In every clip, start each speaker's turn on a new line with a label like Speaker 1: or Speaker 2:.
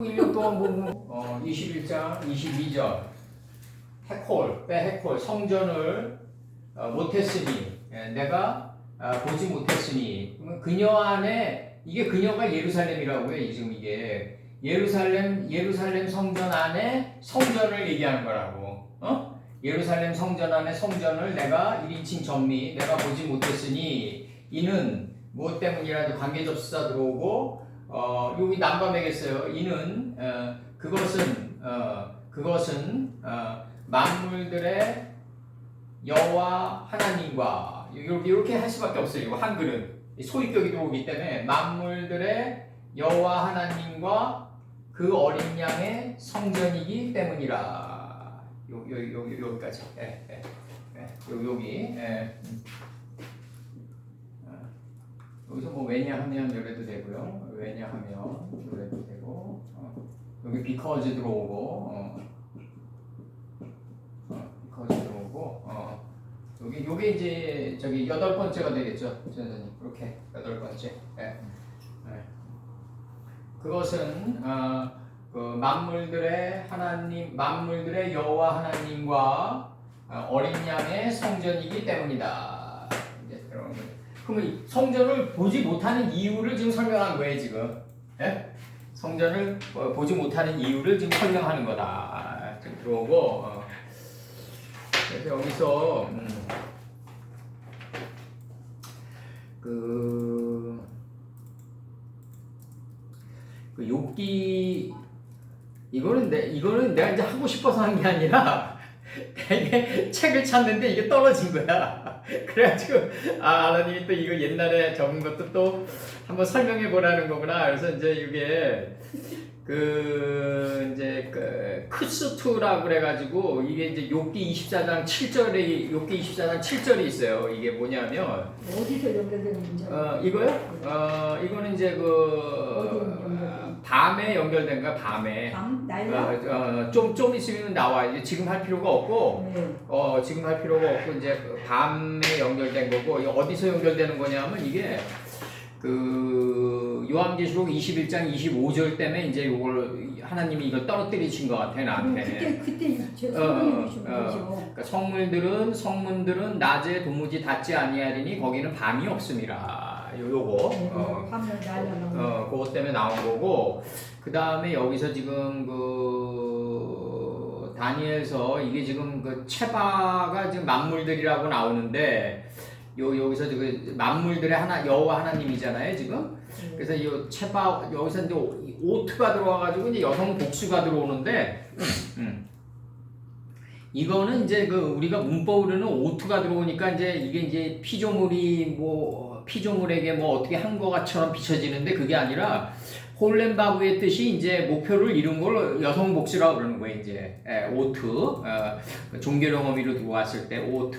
Speaker 1: 1년 동안 보고 21장 22절 해콜 성전을 못했으니 내가 보지 못했으니 그녀 안에 이게 그녀가 예루살렘이라고요. 지금 이게 예루살렘 성전 안에 성전을 얘기하는 거라고. 예루살렘 성전 안에 성전을 내가 1인칭 전미 내가 보지 못했으니 이는 무엇 때문이라도 관계 접수사 들어오고 여기 남밤에겠어요. 이는 그것은 만물들의 여호와 하나님과 이렇게 할 수밖에 없어요. 이거 한글은 소위격이 들어오기 때문에 만물들의 여호와 하나님과 그 어린 양의 성전이기 때문이라. 여기까지. 여기. 여기서 뭐 왜냐하면 이래도 되고요. 왜냐하면 이래도 되고 여기 because 들어오고 because 들어오고 요게 이제 저기 8번째가 되겠죠, 선생님. 이렇게 8번째. 그것은 그 만물들의 하나님, 만물들의 여호와 하나님과 어린 양의 성전이기 때문이다. 이제 그런 거예요. 그러면 성전을 보지 못하는 이유를 지금 설명한 거예요, 지금. 예? 성전을 보지 못하는 이유를 지금 설명하는 거다. 지금 들어오고. 그래서 여기서 그 욥기 이거는 내가 이제 하고 싶어서 한 게 아니라 이게 책을 찾는데 이게 떨어진 거야. 그래가지고 하나님이 또 이거 옛날에 적은 것도 또 한번 설명해 보라는 거구나. 그래서 이제 이게 크스투라고 그래가지고 이게 이제 욥기 24장 7절이 있어요. 이게 뭐냐면
Speaker 2: 어디서 연결되는 문제야?
Speaker 1: 이거요? 이거는 이제 밤에 연결된 거야. 밤에.
Speaker 2: 밤? 날라?
Speaker 1: 좀 있으면 나와. 이제 지금 할 필요가 없고,
Speaker 2: 네.
Speaker 1: 지금 할 필요가 없고, 이제 밤에 연결된 거고, 어디서 연결되는 거냐면 이게, 요한계시록 21장 25절 때문에 이제 요걸, 하나님이 이걸 떨어뜨리신 것 같아, 나한테.
Speaker 2: 그때 설명해 주신 거죠.
Speaker 1: 그러니까 성문들은 낮에 도무지 닿지 아니하리니 거기는 밤이 없음이라. 요거.
Speaker 2: 밤을 날라.
Speaker 1: 그것 때문에 나온 거고, 그 다음에 여기서 지금 다니엘서 이게 지금 체바가 지금 만물들이라고 나오는데, 여기서 만물들의 여호와 하나님이잖아요, 지금. 그래서 이 체바, 여기서 이제 오트가 들어와가지고 이제 여성 복수가 들어오는데, 이거는 이제 우리가 문법으로는 오트가 들어오니까 이게 이제 피조물에게 어떻게 한 것처럼 비춰지는데 그게 아니라 홀렌바브의 뜻이 이제 목표를 이룬 걸 여성 복수라고 그러는 거예요, 이제. 오트. 종교령 의미로 두고 왔을 때 오트.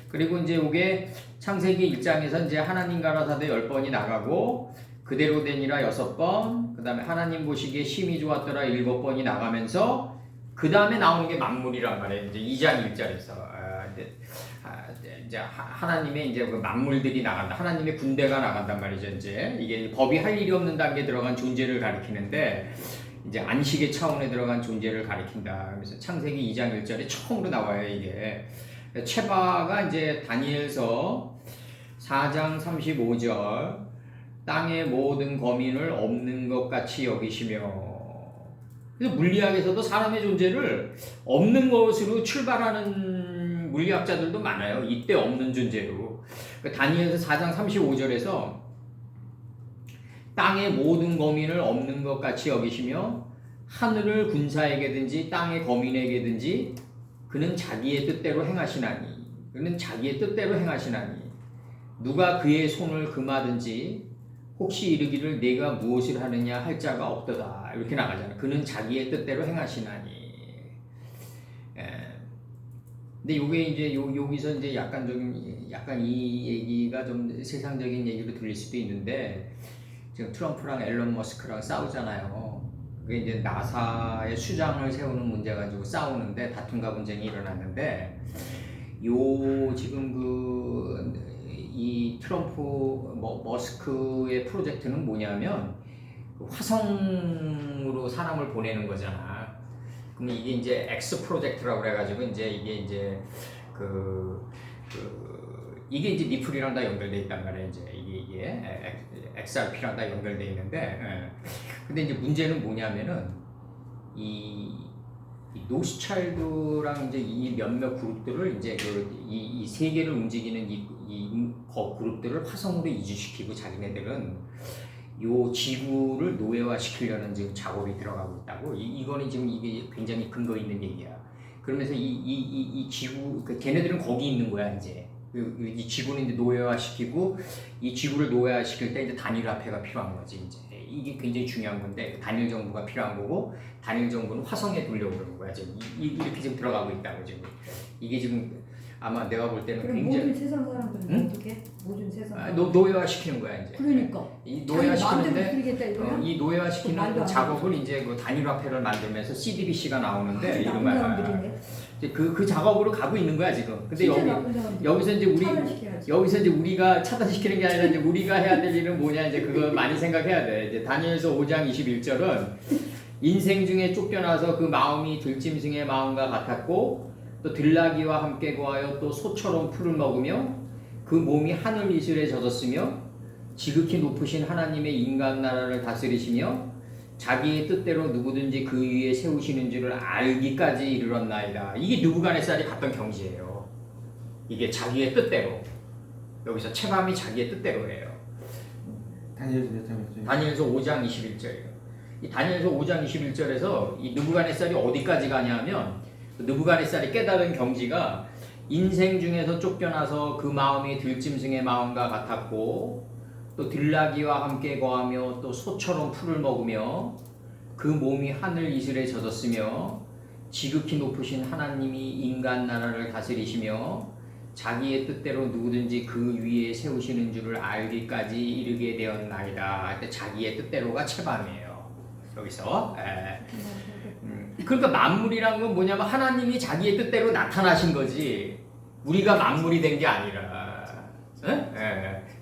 Speaker 1: 그리고 이제 이게 창세기 1장에서 이제 하나님 가라사대 10번이 나가고 그대로 되니라 6번, 그 다음에 하나님 보시기에 심히 좋았더라 7번이 나가면서 그 다음에 나오는 게 만물이란 말이에요. 이제 2장 1절에서. 이제 하나님의 이제 만물들이 나간다. 하나님의 군대가 나간단 말이죠. 이제 이게 법이 할 일이 없는 단계에 들어간 존재를 가리키는데 이제 안식의 차원에 들어간 존재를 가리킨다. 그래서 창세기 2장 1절에 처음으로 나와요, 이게. 체바가 이제 다니엘서 4장 35절 땅의 모든 거민을 없는 것 같이 여기시며 그래서 물리학에서도 사람의 존재를 없는 것으로 출발하는 물리학자들도 많아요. 이때 없는 존재로. 다니엘서 4장 35절에서 땅의 모든 거민을 없는 것 같이 여기시며 하늘을 군사에게든지 땅의 거민에게든지 그는 자기의 뜻대로 행하시나니 누가 그의 손을 금하든지 혹시 이르기를 내가 무엇을 하느냐 할 자가 없도다. 이렇게 나가잖아. 그는 자기의 뜻대로 행하시나니. 근데 요게 이제 여기서 이제 약간 이 얘기가 좀 세상적인 얘기로 들릴 수도 있는데 지금 트럼프랑 앨런 머스크랑 싸우잖아요. 그게 이제 나사의 수장을 세우는 문제 가지고 싸우는데 다툼과 분쟁이 일어났는데 지금 이 트럼프 머스크의 프로젝트는 뭐냐면 화성으로 사람을 보내는 거잖아. 그럼 이게 이제 X 프로젝트라고 그래가지고 이제 이게 이제 이게 이제 니플이랑 다 연결돼 있단 말이야. 이제 이게 XRP랑 다 연결돼 있는데, 근데 이제 문제는 뭐냐면은 이 노스차일드랑 이제 이 몇몇 그룹들을 이제 이 세계를 움직이는 이 그룹들을 화성으로 이주시키고 자기네들은 요 지구를 노예화시키려는 지금 작업이 들어가고 있다고. 이거는 지금 이게 굉장히 근거 있는 얘기야. 그러면서 이 지구, 걔네들은 거기 있는 거야 이제. 이 지구는 이제 노예화시키고 이 지구를 노예화시킬 때 이제 단일화폐가 필요한 거지 이제. 이게 굉장히 중요한 건데 단일 정부가 필요한 거고 단일 정부는 화성에 두려고 그러는 거야 지금. 이렇게 지금 들어가고 있다고 지금. 이게 지금 아마 내가 볼 때는
Speaker 2: 그럼
Speaker 1: 굉장히
Speaker 2: 모든 세상 사람들은
Speaker 1: 응?
Speaker 2: 어떻게? 모든 세상
Speaker 1: 노예화 시키는 거야 이제.
Speaker 2: 그러니까
Speaker 1: 이 노예화 시키는데
Speaker 2: 이
Speaker 1: 노예화 시키는 그 작업을 이제 그 단일화폐를 만들면서 CDBC가 나오는데 이러면 이제 그 작업으로 가고 있는 거야 지금. 근데 여기서 이제 여기서 이제 우리가 차단시키는 게 아니라 이제 우리가 해야 될 일은 뭐냐 이제 그거 많이 생각해야 돼. 이제 다니엘서 5장 21절은 인생 중에 쫓겨나서 그 마음이 들짐승의 마음과 같았고 또 들나귀와 함께 거하여 또 소처럼 풀을 먹으며 그 몸이 하늘 이슬에 젖었으며 지극히 높으신 하나님의 인간 나라를 다스리시며 자기의 뜻대로 누구든지 그 위에 세우시는 줄을 알기까지 이르렀나이다. 이게 느부갓네살이 갔던 경지예요. 이게 자기의 뜻대로. 여기서 체감이 자기의 뜻대로예요.
Speaker 3: 다니엘서 몇 장이죠?
Speaker 1: 다니엘서 5장 21절이에요. 이 다니엘서 5장 21절에서 이 느부갓네살이 어디까지 가냐면 느부갓네살이 깨달은 경지가 인생 중에서 쫓겨나서 그 마음이 들짐승의 마음과 같았고 또 들나귀와 함께 거하며 또 소처럼 풀을 먹으며 그 몸이 하늘 이슬에 젖었으며 지극히 높으신 하나님이 인간 나라를 다스리시며 자기의 뜻대로 누구든지 그 위에 세우시는 줄을 알기까지 이르게 되었나이다. 자기의 뜻대로가 체감이에요. 여기서. 그러니까 만물이란 건 뭐냐면 하나님이 자기의 뜻대로 나타나신 거지 우리가 만물이 된 게 아니라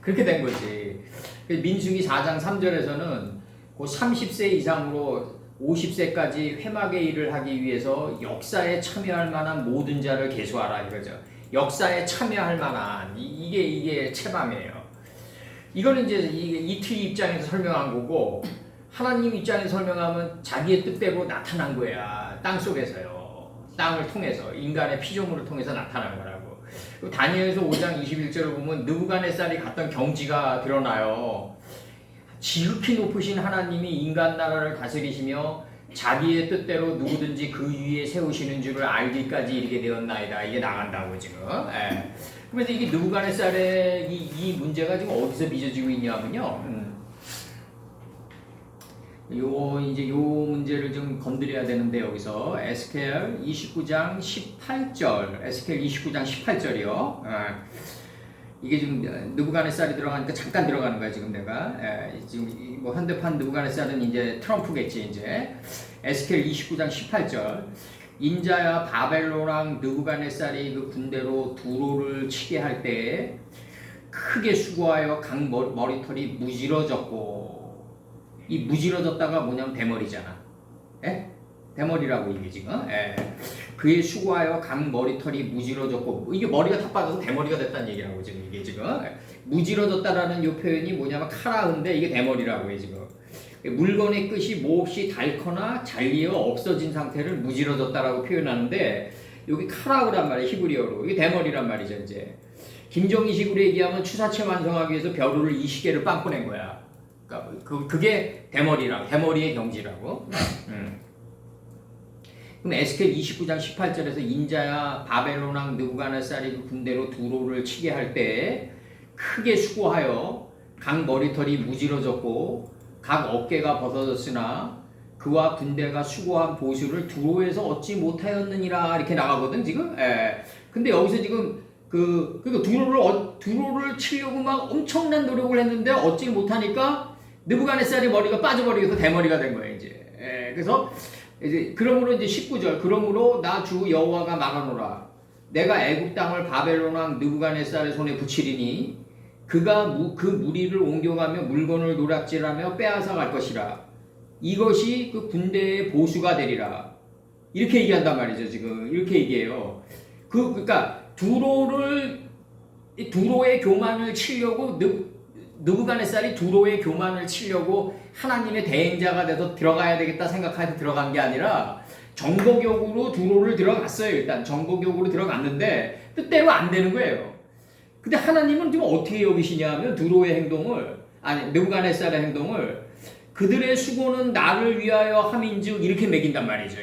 Speaker 1: 그렇게 된 거지. 민수기 4장 3절에서는 그 30세 이상으로 50세까지 회막의 일을 하기 위해서 역사에 참여할 만한 모든 자를 계수하라 이거죠. 역사에 참여할 만한 이게 체감이에요. 이거는 이제 이틀 입장에서 설명한 거고 하나님 입장에서 설명하면 자기의 뜻대로 나타난 거야. 땅 속에서요. 땅을 통해서 인간의 피조물을 통해서 나타난 거라고. 다니엘서 5장 21절을 보면 느부갓네살이 갔던 경지가 드러나요. 지극히 높으신 하나님이 인간 나라를 다스리시며 자기의 뜻대로 누구든지 그 위에 세우시는 줄을 알기까지 이르게 되었나이다. 이게 나간다고 지금. 그래서 이게 느부갓네살의 이 문제가 지금 어디서 빚어지고 있냐면요. 요 문제를 좀 건드려야 되는데 여기서 에스겔 29장 18절, 에스겔 29장 18절이요. 이게 지금 느부갓네살이 들어가니까 잠깐 들어가는 거야 지금 내가. 지금 뭐 현대판 느부갓네살은 이제 트럼프겠지 이제. 에스겔 29장 18절. 인자야 바벨론 왕 느부갓네살이 그 군대로 두로를 치게 할 때에 크게 수고하여 각 머리털이 무지러졌고. 이 무지러졌다가 뭐냐면 대머리잖아. 대머리라고 이게 지금. 그의 수고하여 각 머리털이 무지러졌고 이게 머리가 다 빠져서 대머리가 됐다는 얘기라고 지금 이게 지금. 무지러졌다라는 이 표현이 뭐냐면 카라흐인데 이게 대머리라고 해 지금. 물건의 끝이 몹시 닳거나 잘리어 없어진 상태를 무지러졌다라고 표현하는데 여기 카라흐란 말이야 히브리어로. 이게 대머리란 말이죠 이제. 김정희식으로 얘기하면 추사체 완성하기 위해서 벼루를 20개를 빵꾸낸 거야. 그러니까 그게 대머리의 경지라고. 그럼 에스겔 29장 18절에서 인자야 바벨론 왕 느부갓네살이 군대로 두로를 치게 할 때 크게 수고하여 각 머리털이 무지러졌고 각 어깨가 벗어졌으나 그와 군대가 수고한 보수를 두로에서 얻지 못하였느니라 이렇게 나가거든 지금. 근데 여기서 지금 그러니까 두로를 치려고 막 엄청난 노력을 했는데 얻지 못하니까 느부갓네살이 머리가 빠져버리면서 대머리가 된 거예요 이제. 그래서 이제 그러므로 이제 19절 그러므로 나 주 여호와가 말하노라 내가 애굽 땅을 바벨론 왕 느부갓네살의 손에 붙이리니 그가 그 무리를 옮겨가며 물건을 노략질하며 빼앗아 갈 것이라 이것이 그 군대의 보수가 되리라. 이렇게 얘기한단 말이죠. 지금 이렇게 얘기해요. 그러니까 두로의 교만을 치려고 느부갓네살이 두로의 교만을 치려고 하나님의 대행자가 돼서 들어가야 되겠다 생각해서 들어간 게 아니라 정복욕으로 두로를 들어갔어요. 일단 정복욕으로 들어갔는데 뜻대로 안 되는 거예요. 근데 하나님은 지금 어떻게 여기시냐면 두로의 행동을 느부갓네살의 행동을 그들의 수고는 나를 위하여 함인즉 이렇게 매긴단 말이죠.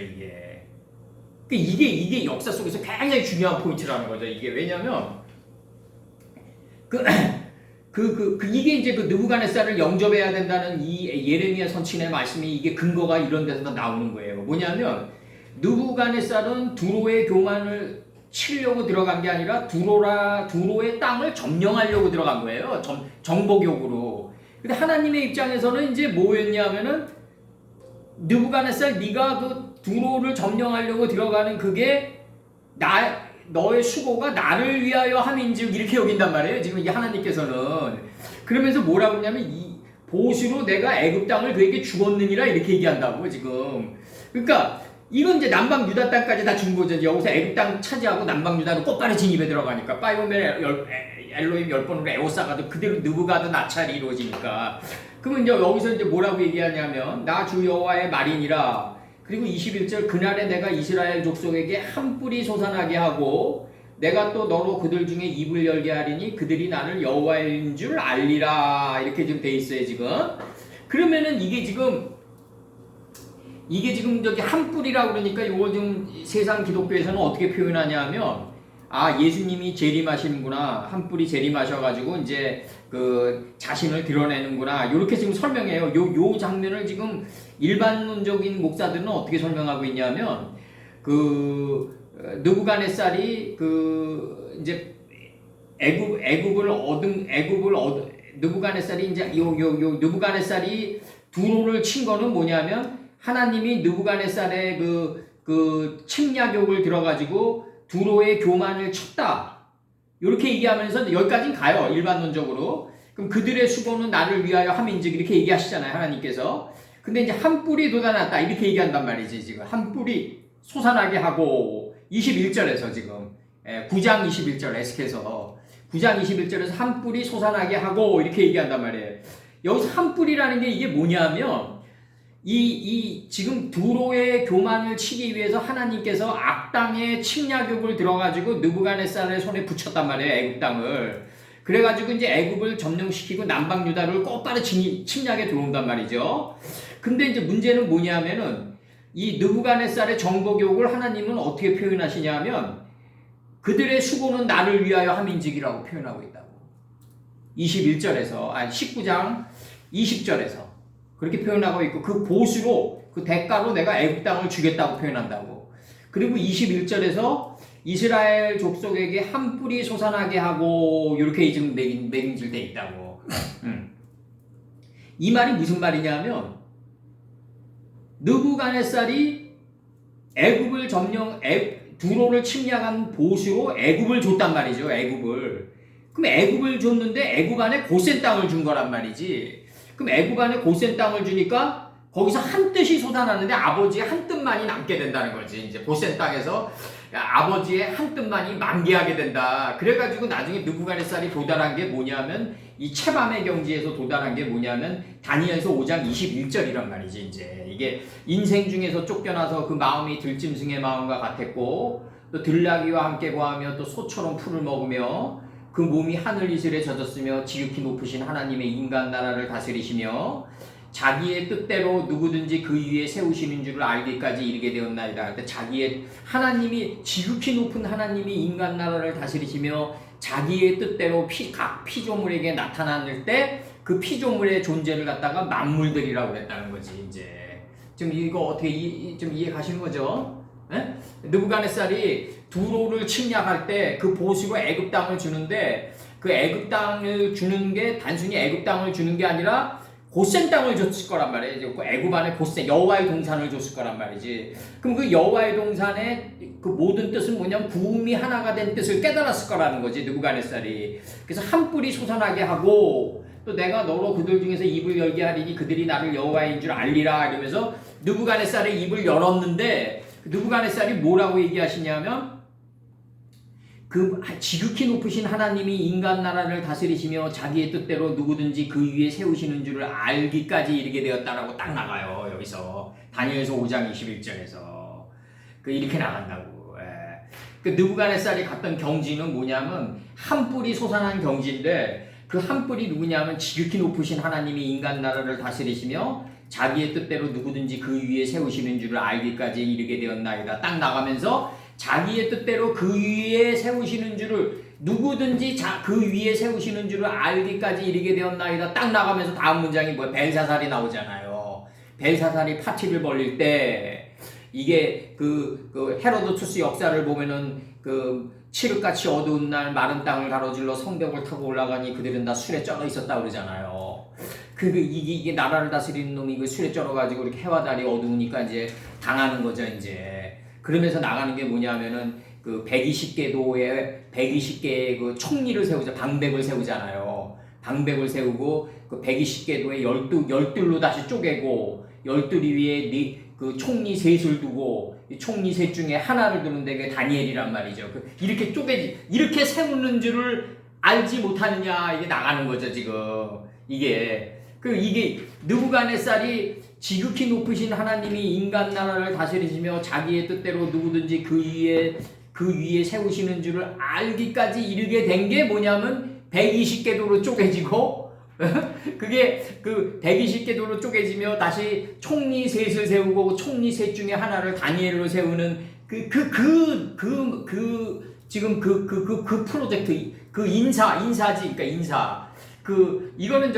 Speaker 1: 이게 역사 속에서 굉장히 중요한 포인트라는 거죠. 이게 왜냐면 이게 이제 그 느부갓네살을 영접해야 된다는 이 예레미야 선친의 말씀이 이게 근거가 이런 데서 나오는 거예요. 뭐냐면 느부갓네살은 두로의 교만을 치려고 들어간 게 아니라 두로의 땅을 점령하려고 들어간 거예요. 정복욕으로. 근데 하나님의 입장에서는 이제 뭐였냐면은 느부갓네살 네가 그 두로를 점령하려고 들어가는 그게 너의 수고가 나를 위하여 함인즉 이렇게 여긴단 말이에요. 지금 이 하나님께서는 그러면서 뭐라고 하냐면 이 보수로 내가 애굽 땅을 그에게 주었느니라 이렇게 얘기한다고 지금. 그러니까 이건 이제 남방 유다 땅까지 다 준 거죠. 여기서 애굽 땅 차지하고 남방 유다로 꽃가루 진입에 들어가니까 파이오멜 엘로임 10번으로 에오사가도 그대로 느부가드 나찰이 이루어지니까. 그러면 이제 여기서 이제 뭐라고 얘기하냐면 나 주 여호와의 말이니라. 그리고 21절 그날에 내가 이스라엘 족속에게 한 뿔이 솟아나게 하고 내가 또 너로 그들 중에 입을 열게 하리니 그들이 나를 여호와인 줄 알리라. 이렇게 지금 돼 있어요 지금. 그러면은 이게 지금 저기 한 뿔이라고 그러니까 이걸 좀 세상 기독교에서는 어떻게 표현하냐면 예수님이 재림하시는구나. 한 뿔이 재림하셔가지고 이제 그 자신을 드러내는구나. 이렇게 지금 설명해요. 요 장면을 지금 일반론적인 목사들은 어떻게 설명하고 있냐면 느부갓네살이 이제 느부갓네살이 이제 느부갓네살이 두로를 친 거는 뭐냐면 하나님이 느부갓네살의 그 침략욕을 들어가지고 두로의 교만을 쳤다. 이렇게 얘기하면서 여기까지는 가요. 일반론적으로. 그럼 그들의 수고는 나를 위하여 함인즉 이렇게 얘기하시잖아요. 하나님께서. 근데 이제 한 뿔이 돋아났다. 이렇게 얘기한단 말이지. 지금 한 뿔이 솟아나게 하고 21절에서 지금 9장 21절 에스겔서 9장 21절에서 한 뿔이 솟아나게 하고 이렇게 얘기한단 말이에요. 여기서 한 뿔이라는 게 이게 뭐냐면 지금 두로의 교만을 치기 위해서 하나님께서 악당의 침략욕을 들어가지고 느부갓네살의 손에 붙였단 말이에요. 애굽 땅을. 그래가지고 이제 애굽을 점령시키고 남방 유다를 곧바로 침략에 들어온단 말이죠. 근데 이제 문제는 뭐냐면은 이 느부갓네살의 정복욕을 하나님은 어떻게 표현하시냐면 그들의 수고는 나를 위하여 함인직이라고 표현하고 있다고. 19장 20절에서 그렇게 표현하고 있고 그 보수로 그 대가로 내가 애굽 땅을 주겠다고 표현한다고. 그리고 21절에서 이스라엘 족속에게 한 뿔이 솟아나게 하고 이렇게 지금 매김질돼 있다고. 이 말이 무슨 말이냐면 느부갓네살이 애굽을 두로를 침략한 보수로 애굽을 줬단 말이죠. 애굽을. 그럼 애굽을 줬는데 애굽 안에 고센 땅을 준 거란 말이지. 그럼 애굽 안에 고센 땅을 주니까 거기서 한 뜻이 솟아나는데 아버지의 한 뜻만이 남게 된다는 거지. 이제 고센 땅에서 아버지의 한 뜻만이 만개하게 된다. 그래가지고 나중에 느부갓네살이 도달한 게 뭐냐면 이 체밤의 경지에서 도달한 게 뭐냐면 다니엘서 5장 21절이란 말이지. 이제 이게 인생 중에서 쫓겨나서 그 마음이 들짐승의 마음과 같았고 또 들나귀와 함께 거하며 또 소처럼 풀을 먹으며 그 몸이 하늘 이슬에 젖었으며 지극히 높으신 하나님의 인간 나라를 다스리시며 자기의 뜻대로 누구든지 그 위에 세우시는 줄을 알기까지 이르게 되었나이다. 자기의 하나님이 지극히 높은 하나님이 인간 나라를 다스리시며 자기의 뜻대로 각 피조물에게 나타날 때 그 피조물의 존재를 갖다가 만물들이라고 그랬다는 거지. 이제 지금 이거 어떻게 좀 이해 가시는 거죠? 에? 느부갓네살이 두로를 침략할 때 그 보수로 애굽 땅을 주는데 그 애굽 땅을 주는 게 단순히 애굽 땅을 주는 게 아니라 고센 땅을 줬을 거란 말이에요. 애굽 안에 고센 여호와의 동산을 줬을 거란 말이지. 그럼 그 여호와의 동산의 그 모든 뜻은 뭐냐면 구음이 하나가 된 뜻을 깨달았을 거라는 거지. 느부갓네살이. 그래서 한 뿔이 솟아나게 하고 또 내가 너로 그들 중에서 입을 열게 하리니 그들이 나를 여호와인 줄 알리라 이러면서 느부갓네살의 입을 열었는데 느부갓네살이 뭐라고 얘기하시냐면 그 지극히 높으신 하나님이 인간 나라를 다스리시며 자기의 뜻대로 누구든지 그 위에 세우시는 줄을 알기까지 이르게 되었다라고 딱 나가요. 여기서 다니엘서 5장 21절에서 이렇게 나간다고. 그 느부갓네살이 갔던 경지는 뭐냐면 한 뿔이 솟아난 경지인데 그 한 뿔이 누구냐면 지극히 높으신 하나님이 인간 나라를 다스리시며 자기의 뜻대로 누구든지 그 위에 세우시는 줄을 알기까지 이르게 되었나이다. 딱 나가면서 자기의 뜻대로 그 위에 세우시는 줄을 누구든지 그 위에 세우시는 줄을 알기까지 이르게 되었나이다. 딱 나가면서 다음 문장이 뭐야? 벨사살이 나오잖아요. 벨사살이 파티를 벌릴 때 이게 그 헤로도투스 역사를 보면은 칠흑같이 어두운 날 마른 땅을 가로질러 성벽을 타고 올라가니 그들은 다 술에 쩔어 있었다 그러잖아요. 이게 나라를 다스리는 놈이 그 술에 쩔어가지고 이렇게 해와 달이 어두우니까 이제 당하는 거죠, 이제. 그러면서 나가는 게 뭐냐면은 120개 의 그 총리를 세우자, 방백을 세우잖아요. 방백을 세우고 그 120개 도에 열둘로 다시 쪼개고 12 위에 그 총리 셋을 두고 이 총리 셋 중에 하나를 두는데 그게 다니엘이란 말이죠. 이렇게 이렇게 세우는 줄을 알지 못하느냐 이게 나가는 거죠 지금. 이게 느부갓네살이 지극히 높으신 하나님이 인간 나라를 다스리시며 자기의 뜻대로 누구든지 그 위에 세우시는 줄을 알기까지 이르게 된 게 뭐냐면 120개 도로 쪼개지고 그게 120개 도로 쪼개지며 다시 총리 셋을 세우고 총리 셋 중에 하나를 다니엘로 세우는 지금 그 프로젝트 인사지 그러니까 인사 이거는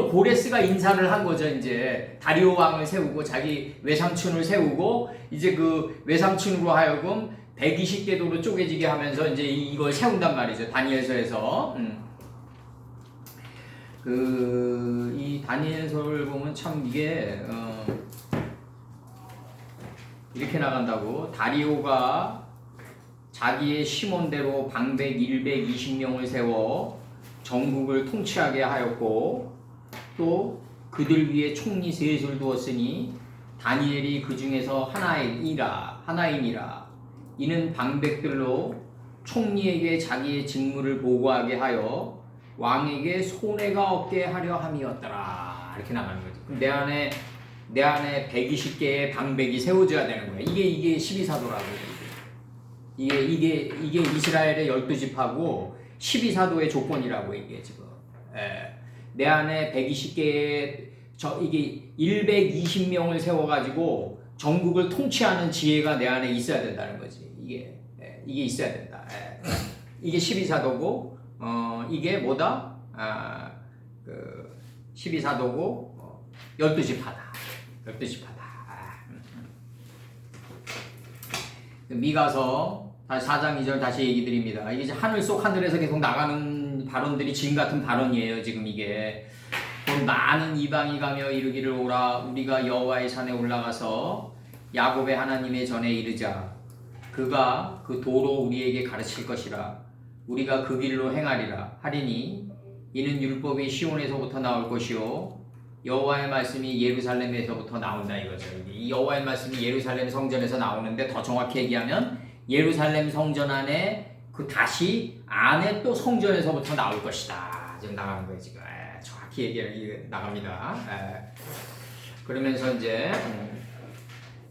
Speaker 1: 고레스가 인사를 한 거죠. 이제 다리오 왕을 세우고 자기 외삼촌을 세우고 이제 그 외삼촌으로 하여금 120개 도로 쪼개지게 하면서 이제 이걸 세운단 말이죠. 다니엘서에서. 이 다니엘서를 보면 참 이게 이렇게 나간다고. 다리오가 자기의 시몬대로 방백 120명을 세워 전국을 통치하게 하였고 또 그들 위에 총리 셋을 두었으니 다니엘이 그 중에서 하나이니라. 이는 방백들로 총리에게 자기의 직무를 보고하게 하여 왕에게 손해가 없게 하려 함이었더라. 이렇게 나가는 거죠. 그럼 내 안에 120개의 방백이 세워져야 되는 거예요. 이게 12사도라고. 이게 이스라엘의 12지파고 12사도의 조건이라고 이게 지금. 내 안에 120개의 이게 120명을 세워가지고 전국을 통치하는 지혜가 내 안에 있어야 된다는 거지. 이게 있어야 된다. 이게 12사도고 이게 뭐다? 12사도고 12지파다. 12지파다. 미가서 4장 2절 다시 얘기 드립니다. 이게 하늘 속 하늘에서 계속 나가는 발언들이 지금 같은 발언이에요. 지금 이게 많은 이방이 가며 이르기를 오라 우리가 여호와의 산에 올라가서 야곱의 하나님의 전에 이르자 그가 그 도로 우리에게 가르칠 것이라 우리가 그 길로 행하리라 하리니 이는 율법이 시온에서부터 나올 것이요 여호와의 말씀이 예루살렘에서부터 나온다 이거죠. 이 여호와의 말씀이 예루살렘 성전에서 나오는데 더 정확히 얘기하면 예루살렘 성전 안에 다시 안에 또 성전에서부터 나올 것이다. 지금 나가는 거예요 지금. 정확히 얘기해 나갑니다. 그러면서 이제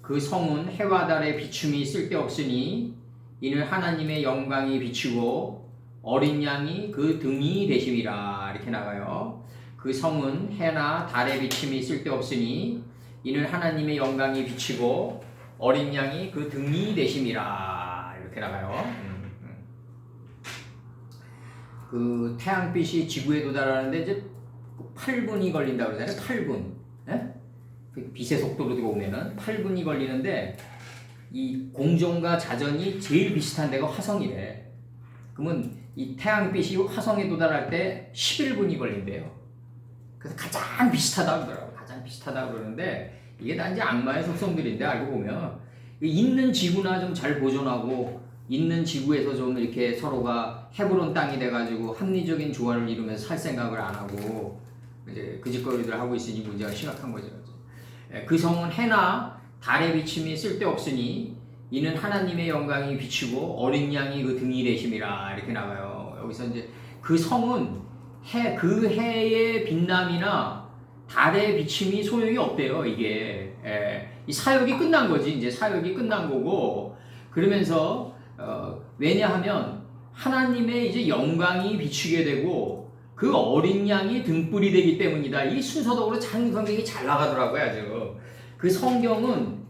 Speaker 1: 그 성은 해와 달의 비춤이 쓸데없으니 이는 하나님의 영광이 비추고 어린 양이 그 등이 되심이라. 이렇게 나가요. 그 성은 해나 달의 비춤이 쓸데없으니 이는 하나님의 영광이 비치고 어린 양이 그 등이 되심이라. 이렇게 나가요. 그 태양빛이 지구에 도달하는데 이제 8분이 걸린다고 그러잖아요. 8분. 예? 빛의 속도로 들어오면은 8분이 걸리는데 이 공전과 자전이 제일 비슷한 데가 화성이래. 그러면 이 태양빛이 화성에 도달할 때 11분이 걸린대요. 그래서 가장 비슷하다고 그러더라고요. 가장 비슷하다고 그러는데 이게 다 이제 악마의 속성들인데 알고 보면 있는 지구나 좀 잘 보존하고 있는 지구에서 좀 이렇게 서로가 헤브론 땅이 돼가지고 합리적인 조화를 이루면서 살 생각을 안 하고 이제 그 짓거리들 하고 있으니 문제가 심각한 거죠. 그 성은 해나 달의 비침이 쓸데없으니 이는 하나님의 영광이 비치고 어린 양이 그 등이 되심이라 이렇게 나와요. 여기서 이제 그 성은 그 해의 빛남이나 달의 비침이 소용이 없대요. 이게 이 사역이 끝난 거지. 이제 사역이 끝난 거고 그러면서 왜냐하면 하나님의 이제 영광이 비추게 되고 그 어린 양이 등불이 되기 때문이다. 이 순서적으로 참 성경이 잘 나가더라고요. 아주 그 성경은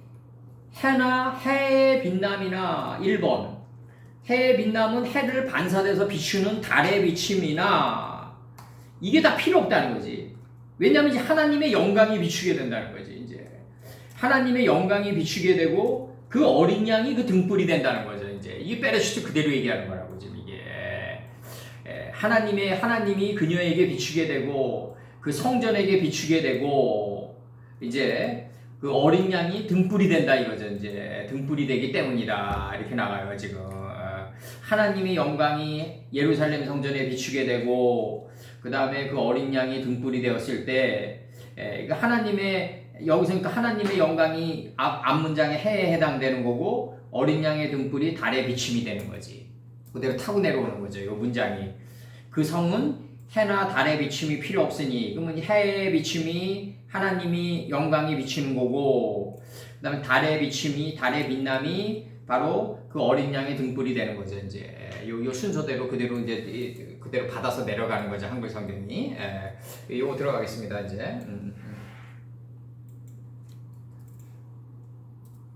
Speaker 1: 해의 빛남이나 1번 해의 빛남은 해를 반사돼서 비추는 달의 비침이나 이게 다 필요 없다는 거지. 왜냐하면 이제 하나님의 영광이 비추게 된다는 거지. 이제 하나님의 영광이 비추게 되고 그 어린 양이 그 등불이 된다는 거죠. 이제 이게 베레시트 그대로 얘기하는 거라고 지금 이게 하나님이 그녀에게 비추게 되고 그 성전에게 비추게 되고 이제 그 어린 양이 등불이 된다 이거죠. 이제 등불이 되기 때문이다 이렇게 나가요 지금. 하나님의 영광이 예루살렘 성전에 비추게 되고 그 다음에 그 어린 양이 등불이 되었을 때 하나님의 여기서 그러니까 하나님의 영광이 앞 문장의 해에 해당되는 거고 어린 양의 등불이 달의 비침이 되는 거지. 그대로 타고 내려오는 거죠. 이 문장이. 그 성은 해나 달의 비침이 필요 없으니 그러면 해의 비침이 하나님이 영광이 비치는 거고 그 다음에 달의 비침이 달의 빛남이 바로 그 어린 양의 등불이 되는 거죠. 이제 요 순서대로 그대로 이제 그대로 받아서 내려가는 거죠. 한글 성경이. 요거 들어가겠습니다. 이제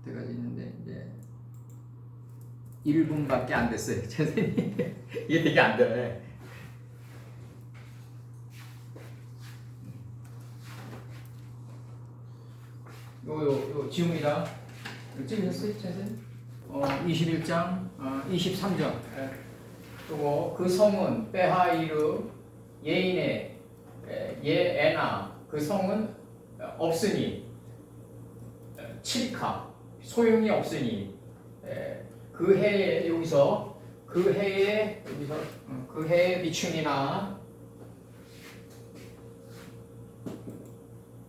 Speaker 1: 때까지 있는데 이제 1분밖에 안 됐어요. 선생님 이게 되게 안 돼. 요 지웁니다. 찍으셨어요, 선생님? 21장 23절. 그리고 그 성은 베하이르 예인의 예에나 그 성은 없으니 칠카 소용이 없으니 그 해에 여기서 그 해에 그 해의 비춤이나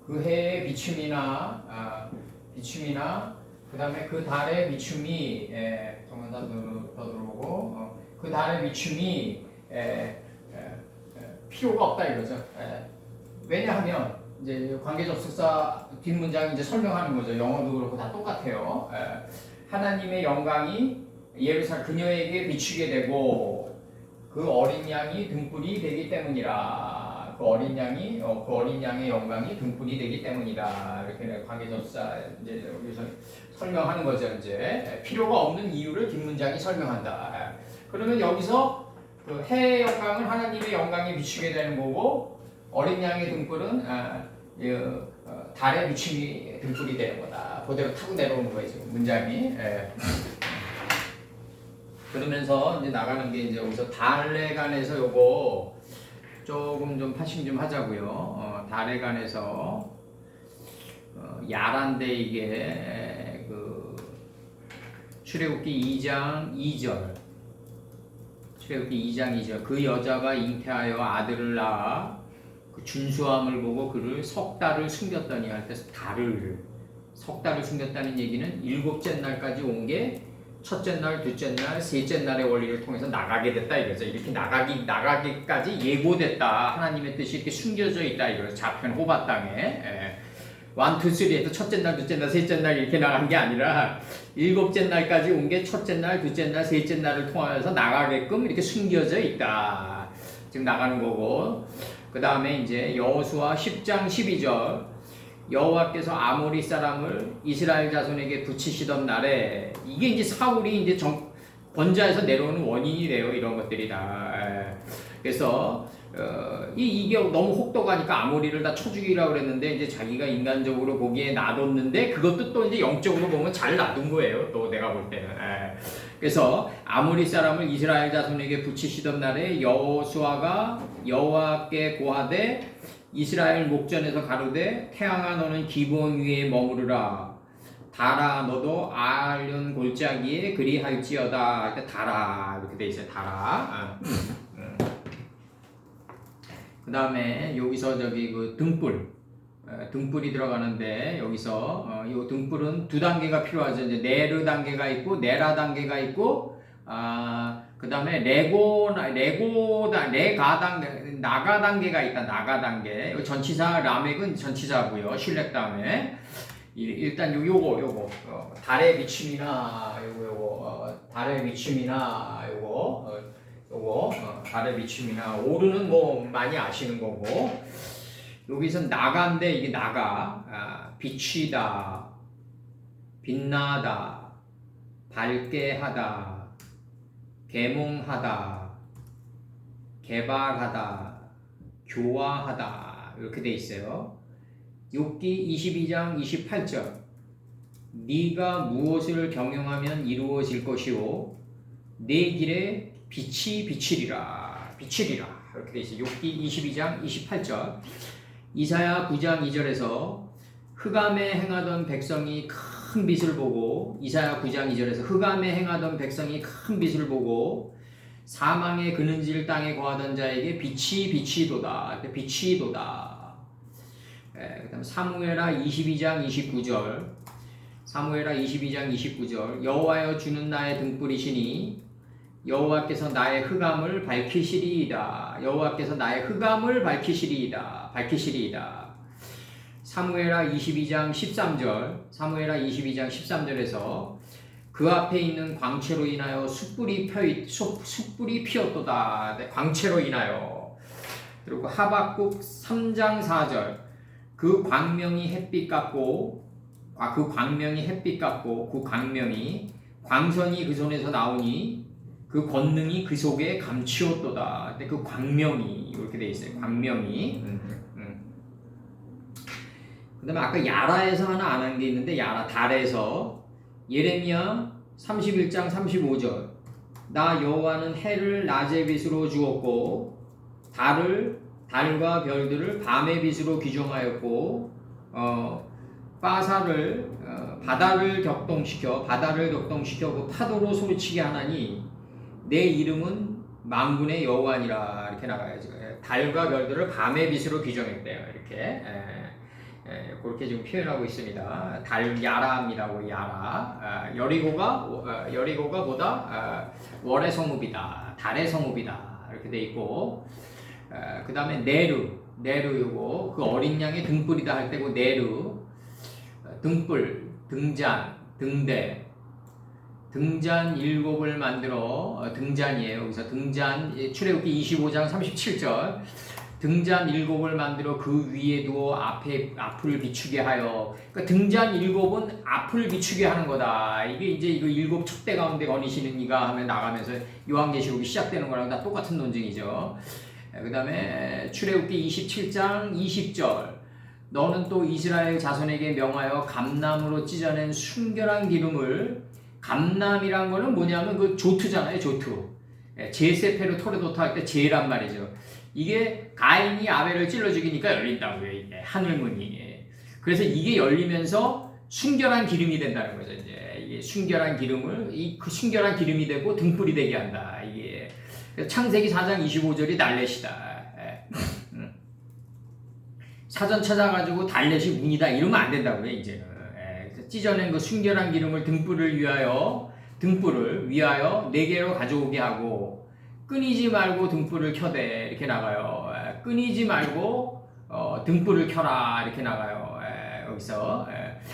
Speaker 1: 그 해의 비춤이나 그 다음에 그 달의 비춤이 정말 더 들어오고 그 달의 비춤이 필요가 없다 이거죠. 왜냐하면 이제 관계접속사 뒷문장이 이제 설명하는 거죠. 영어도 그렇고 다 똑같아요. 하나님의 영광이 예루살렘 그녀에게 비추게 되고 그 어린 양이 등불이 되기 때문이라. 그 어린 양의 영광이 등불이 되기 때문이다. 이렇게 관계접사 이제 여기서 설명하는 거죠. 이제 필요가 없는 이유를 뒷문장이 설명한다. 그러면 여기서 그 해의 영광은 하나님의 영광이 비추게 되는 거고 어린 양의 등불은 달의 비춤이 등불이 되는 거다. 그대로 타고 내려오는 거예요. 지금 문장이. 그러면서 이제 나가는 게 이제 여기서 달에 관해서 요거 조금 좀 파싱 좀 하자고요. 달에 관해서 야란데 이게 그 출애굽기 2장 2절. 출애굽기 2장 2절. 그 여자가 잉태하여 아들을 낳아 그 준수함을 보고 그를 석 달을 숨겼더니 할 때 석 달을 숨겼다는 얘기는 일곱째 날까지 온 게 첫째 날, 둘째 날, 셋째 날의 원리를 통해서 나가게 됐다 이거죠. 이렇게 나가기까지 예고됐다. 하나님의 뜻이 이렇게 숨겨져 있다 이거죠. 좌편 호바 땅에. 1, 2, 3 해서 첫째 날, 둘째 날, 셋째 날 이렇게 나간 게 아니라 일곱째 날까지 온 게 첫째 날, 둘째 날, 셋째 날을 통하여서 나가게끔 이렇게 숨겨져 있다. 지금 나가는 거고. 그 다음에 이제 여호수아 10장 12절. 여호와께서 아모리 사람을 이스라엘 자손에게 붙이시던 날에 이게 이제 사울이 이제 번자에서 내려오는 원인이래요. 이런 것들이 다. 그래서 이게 너무 혹독하니까 아모리를 다 쳐 죽이라고 그랬는데 이제 자기가 인간적으로 보기에 놔뒀는데 그것도 또 이제 영적으로 보면 잘 놔둔 거예요. 또 내가 볼 때는. 그래서 아모리 사람을 이스라엘 자손에게 붙이시던 날에 여호수아가 여호와께 고하되 이스라엘 목전에서 가로되 태양아 너는 기브온 위에 머무르라 달아 너도 아알련 골짜기에 그리할지어다. 달아 이렇게 돼 있어요. 달아. 그 다음에 여기서 저기 그 등불이 들어가는데 여기서 이 등불은 두 단계가 필요하죠. 이제 네르 단계가 있고 네라 단계가 있고 그 다음에 나가 단계가 있다. 나가 단계. 전치사 라멕은 전치사고요. 슐렉 다음에 일단 요거 달의 비춤이나 달의 비춤이나 달의 비춤이나 오르는 뭐 많이 아시는 거고 여기서 나가인데 이게 비추다, 빛나다, 밝게 하다, 계몽하다, 개발하다, 교화하다 이렇게 돼 있어요. 욥기 22장 28절 네가 무엇을 경영하면 이루어질 것이요 내 길에 빛이 비치리라 이렇게 돼 있어요. 욥기 22장 28절 이사야 9장 2절에서 흑암에 행하던 백성이 큰 빛을 보고 이사야 9장 2절에서 흑암에 행하던 백성이 큰 빛을 보고 사망의 그는질 땅에 거하던 자에게 빛이 도다. 그 다음 사무엘하 22장 29절 여호와여 주는 나의 등불이시니 여호와께서 나의 흑암을 밝히시리이다. 사무엘하 22장 13절에서 그 앞에 있는 광채로 인하여 숯불이 피었도다. 광채로 인하여. 그리고 하박국 3장 4절 그 광명이 햇빛 같고 광선이 그 손에서 나오니 그 권능이 그 속에 감추었도다. 근데 그 광명이 이렇게 돼 있어요. 광명이. 그다음에 아까 야라에서 하나 안 한 게 있는데 달에서 예레미야 31장 35절 나 여호와는 해를 낮의 빛으로 주었고 달과 별들을 밤의 빛으로 규정하였고 바다를 격동시켜 그 파도로 소리치게 하나니 내 이름은 만군의 여호와니라 이렇게 나가야죠. 달과 별들을 밤의 빛으로 규정했대요. 이렇게 그렇게 지금 표현하고 있습니다. 야라입니다고 야라. 여리고가 보다 월의 성읍이다. 달의 성읍이다. 이렇게 돼 있고 그 다음에 네르 요거 그 어린 양의 등불이다 할 때고 네르 등불 등잔 등대 등잔 7을 만들어 등잔이에요. 여기서 등잔 출애굽기 25장 37절 등잔 7을 만들어 그 위에 두어 앞을 비추게 하여 그러니까 등잔 7은 앞을 비추게 하는 거다. 이게 이제 이거 7 촛대 가운데 거니시는 이가 하면 나가면서 요한계시록이 시작되는 거랑 다 똑같은 논증이죠. 그 다음에 출애굽기 27장 20절 너는 또 이스라엘 자손에게 명하여 감남으로 찢어낸 순결한 기름을 감남이란 거는 뭐냐면 그 조투잖아요. 조투. 제세페르 토레도타 할 때 제란 말이죠. 이게 가인이 아벨을 찔러 죽이니까 열린다고요. 이게 하늘문이. 그래서 이게 열리면서 순결한 기름이 된다는 거죠. 이제 이게 순결한 기름을 그 순결한 기름이 되고 등불이 되게 한다. 이게 창세기 4장 25절이 달렛이다. 사전 찾아가지고 달렛이 문이다 이러면 안 된다고요. 이제는 찢어낸 그 순결한 기름을 등불을 위하여 4개로 가져오게 하고 끊이지 말고 등불을 켜대 이렇게 나가요. 끊이지 말고 등불을 켜라 이렇게 나가요. 여기서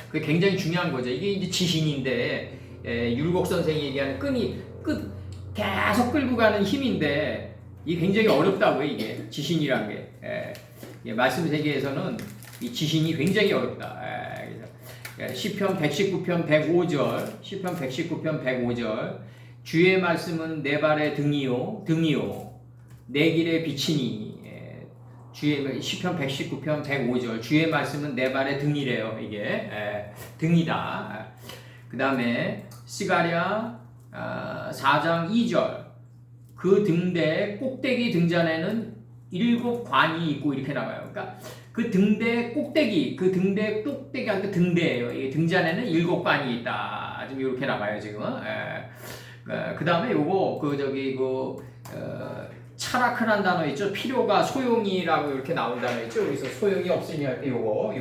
Speaker 1: 그게 굉장히 중요한 거죠. 이게 이제 지신인데 율곡 선생이 얘기하는 계속 끌고 가는 힘인데 이게 굉장히 어렵다고요. 이게 지신이란 게 말씀 세계에서는 이 지신이 굉장히 어렵다. 시편 119편 105절 주의 말씀은 내 발의 등이요 내 길의 빛이니 시편 119편 105절 주의 말씀은 내 발의 등이래요. 이게 등이다. 그 다음에 스가랴 4장 2절 그 등대 꼭대기 등잔에는 7관이 있고 이렇게 나와요. 그러니까 그 등대 꼭대기한테 등대예요. 이 등잔에는 7관이 있다. 지금 이렇게 나가요 지금. 그 다음에 요거 차라크란 단어 있죠. 필요가 소용이라고 이렇게 나온 단어 있죠. 여기서 소용이 없으니 할 때 요거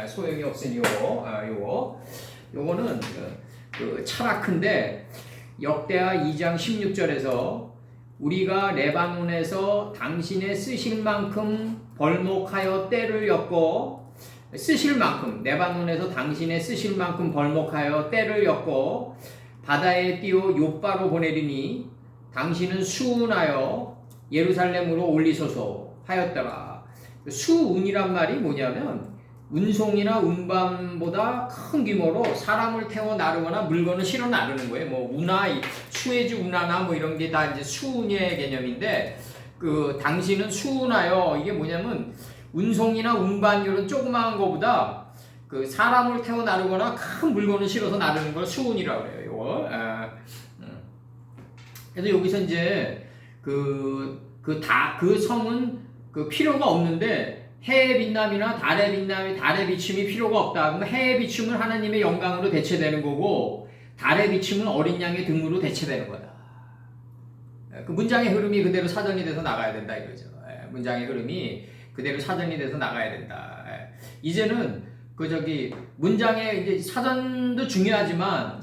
Speaker 1: 소용이 없으니 요거는 그 차라크인데 역대하 2장 16절에서 우리가 레바논에서 당신의 쓰실 만큼 벌목하여 때를 엮고 쓰실 만큼 레바논에서 당신의 쓰실 만큼 벌목하여 때를 엮고 바다에 띄워 욥바로 보내리니 당신은 수운하여 예루살렘으로 올리소서 하였더라. 수운이란 말이 뭐냐면 운송이나 운반보다 큰 규모로 사람을 태워 나르거나 물건을 실어 나르는 거예요. 뭐 운하, 수에즈 운하나 뭐 이런 게 다 이제 수운의 개념인데 그 당신은 수운하여 이게 뭐냐면 운송이나 운반 이런 조그마한 거보다 그 사람을 태워 나르거나 큰 물건을 실어서 나르는 걸 수운이라고 해요. 이거. 그래서 여기서 이제 그 성은 그 필요가 없는데 해의 빛남이나 달의 비춤이 필요가 없다. 그러면 해의 비춤은 하나님의 영광으로 대체되는 거고 달의 비춤은 어린 양의 등으로 대체되는 거다. 그 문장의 흐름이 그대로 사전이 돼서 나가야 된다 이거죠. 문장의 흐름이 그대로 사전이 돼서 나가야 된다. 이제는 문장의 이제 사전도 중요하지만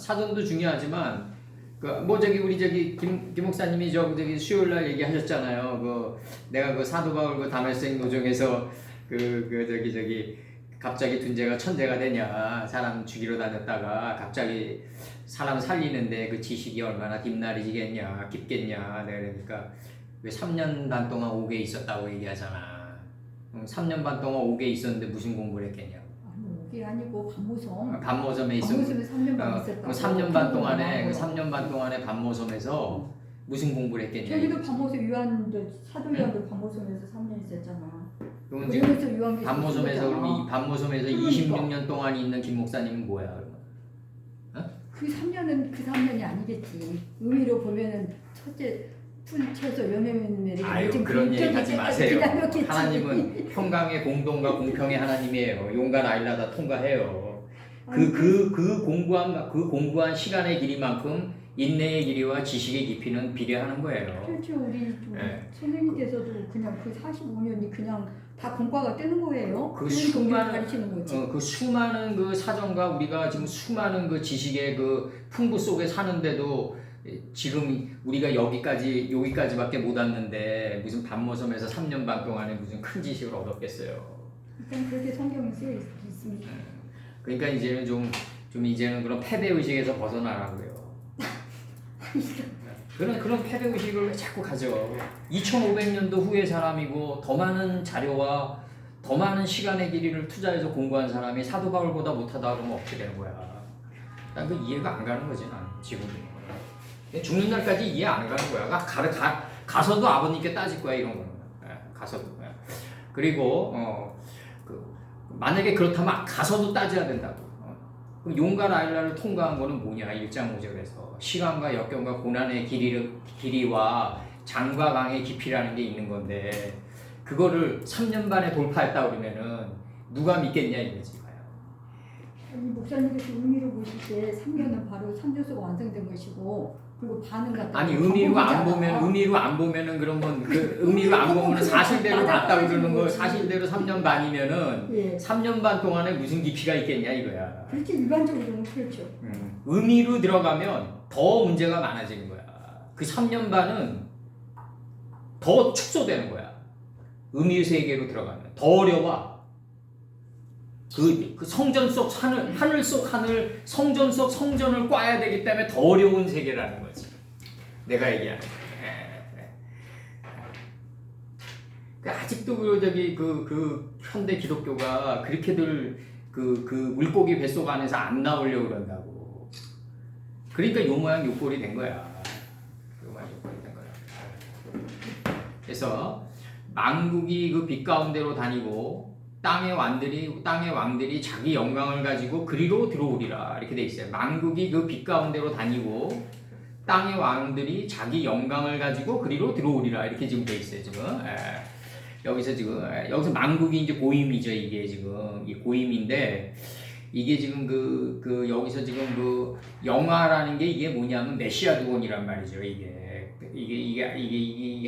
Speaker 1: 우리 김 목사님이 수요일 날 얘기하셨잖아요. 내가 사도 바울 다메섹 노정에서 갑자기 둔재가 천재가 되냐, 사람 죽이러 다녔다가 갑자기 사람 살리는데 그 지식이 얼마나 깊겠냐. 그러니까 왜 3년 반 동안 옥에 있었다고 얘기하잖아. 3년 반 동안 옥에 있었는데 무슨 공부를 했겠냐고.
Speaker 2: 옥이 아니고 반모섬.
Speaker 1: 반모섬에
Speaker 2: 반모섬에 3년 반 있었다고.
Speaker 1: 3년 반 동안에 반모섬에서 무슨 공부를 했겠냐.
Speaker 2: 저기도 반모섬 사도 요한도 반모섬에서 3년 있었잖아.
Speaker 1: 그럼 지금 반모섬에서 26년 동안 있는 김 목사님은 뭐야 그러면?
Speaker 2: 그 3년이 아니겠지. 의미로 보면은 첫째 풀 쳐서 연애면이
Speaker 1: 아유 그런 얘기 하지 마세요. 하나님은 평강의 공동과 공평의 하나님이에요. 용과 라일라 다 통과해요. 그 공부한 시간의 길이만큼 인내의 길이와 지식의 깊이는 비례하는 거예요.
Speaker 2: 그렇죠. 우리 선생님께서도 그냥 그 45년이 그냥 다 공과가 뜨는 거예요.
Speaker 1: 그
Speaker 2: 가르치는 거지.
Speaker 1: 그 수많은 그 사정과 우리가 지금 수많은 그 지식의 그 풍부 속에 사는데도 지금 우리가 여기까지밖에 못 왔는데 무슨 반모섬에서 3년 반 동안에 무슨 큰 지식을 얻었겠어요.
Speaker 2: 일단 그렇게 성경에 쓰여 있습니다.
Speaker 1: 그러니까 이제는 좀 이제는 그런 패배 의식에서 벗어나라고요. 그런 패배 의식을 왜 자꾸 가져? 2500년도 후의 사람이고 더 많은 자료와 더 많은 시간의 길이를 투자해서 공부한 사람이 사도 바울보다 못하다 그러면 어떻게 되는 거야? 난 그 이해가 안 가는 거지 난 지금도. 죽는 날까지 이해 안 가는 거야. 가서도 아버님께 따질 거야 이런 거는. 가서도. 그리고 만약에 그렇다면 가서도 따져야 된다고. 그럼 용과 라일라를 통과한 거는 뭐냐? 1장 5절에서 시간과 역경과 고난의 길이와 장과 강의 깊이라는 게 있는 건데 그거를 3년 반에 돌파했다 그러면은 누가 믿겠냐 이거지.
Speaker 2: 아니 목사님께서 의미로 보실 때 3년은 바로 산조소가 완성된 것이고 그리고 반은 갖다
Speaker 1: 아니 의미로 안 보면은 그러면 의미로 안 보면은 사실대로 봤다고 그러는 거 사실대로 3년 반이면은 3년 반 동안에 무슨 깊이가 있겠냐 이거야.
Speaker 2: 그렇지 일반적으로는 그렇죠.
Speaker 1: 의미로 들어가면 더 문제가 많아지는 거야. 그 3년 반은 더 축소되는 거야. 의미의 세계로 들어가면 더 어려워. 그 성전 속 하늘 속 하늘, 성전 속 성전을 꽈야 되기 때문에 더 어려운 세계라는 거지. 내가 얘기하는 거. 아직도 그 현대 기독교가 그렇게들 그 물고기 뱃속 안에서 안 나오려고 그런다고. 그러니까 요 모양 요 꼴이 된 거야. 그래서 만국이 그 빛 가운데로 다니고 땅의 왕들이 자기 영광을 가지고 그리로 들어오리라 이렇게 돼 있어요. 만국이 그 빛 가운데로 다니고 땅의 왕들이 자기 영광을 가지고 그리로 들어오리라 이렇게 지금 돼 있어요. 지금 여기서 만국이 이제 고임이죠. 이게 지금 이 고임인데 이게 지금 여기서 지금 영화라는 게 이게 뭐냐면 메시아 두원이란 말이죠. 이게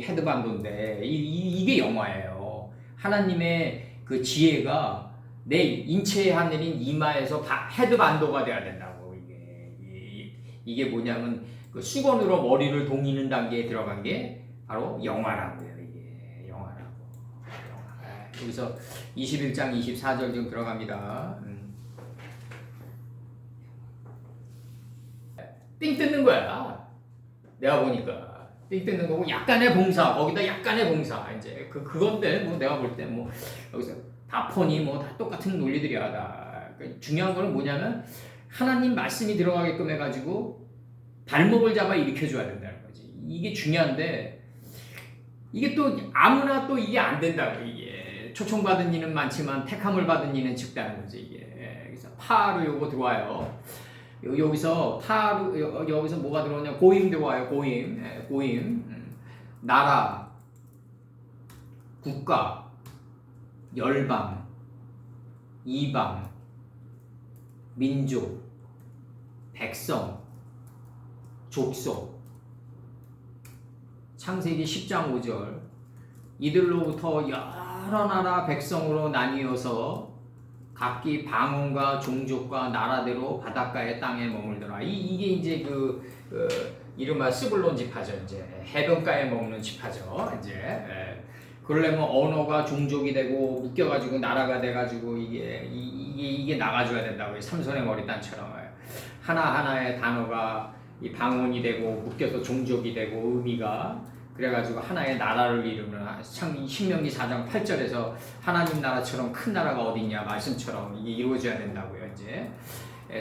Speaker 1: 헤드반도인데 이게 영화예요. 하나님의 그 지혜가 내 인체의 하늘인 이마에서 헤드반도가 돼야 된다고. 이게 뭐냐면 그 수건으로 머리를 동이는 단계에 들어간 게 바로 영화라고요. 이게 영화라고. 여기서 21장 24절 좀 들어갑니다. 띵 뜯는 거야. 내가 보니까 띵 뜯는 거고 약간의 봉사, 거기다 약간의 봉사 이제 그건데 뭐 내가 볼 때 뭐 여기서 다 폰이 뭐 다 똑같은 논리들이야 다. 그러니까 중요한 거는 뭐냐면 하나님 말씀이 들어가게끔 해가지고 발목을 잡아 일으켜줘야 된다는 거지. 이게 중요한데 이게 또 아무나 또 이게 안 된다고. 이게 초청받은 이는 많지만 택함을 받은 이는 적다는 거지. 이게 그래서 파로 요거 들어와요. 여기서 여기서 뭐가 들어오냐? 고임 들어와요. 고임. 나라, 국가, 열방, 이방, 민족, 백성, 족속. 창세기 10장 5절. 이들로부터 여러 나라 백성으로 나뉘어서 각기 방언과 종족과 나라대로 바닷가의 땅에 머물더라. 이게 이제 이른바 스불론 지파죠. 이제 해변가에 머무는 지파죠. 이제 그러려면 언어가 종족이 되고 묶여가지고 나라가 돼가지고 이게 나가줘야 된다고요. 삼손의 머리단처럼 하나하나의 단어가 이 방언이 되고 묶여서 종족이 되고 의미가 그래가지고 하나의 나라를 이루는 신명기 4장 8절에서 하나님 나라처럼 큰 나라가 어딨냐 말씀처럼 이게 이루어져야 된다고요. 이제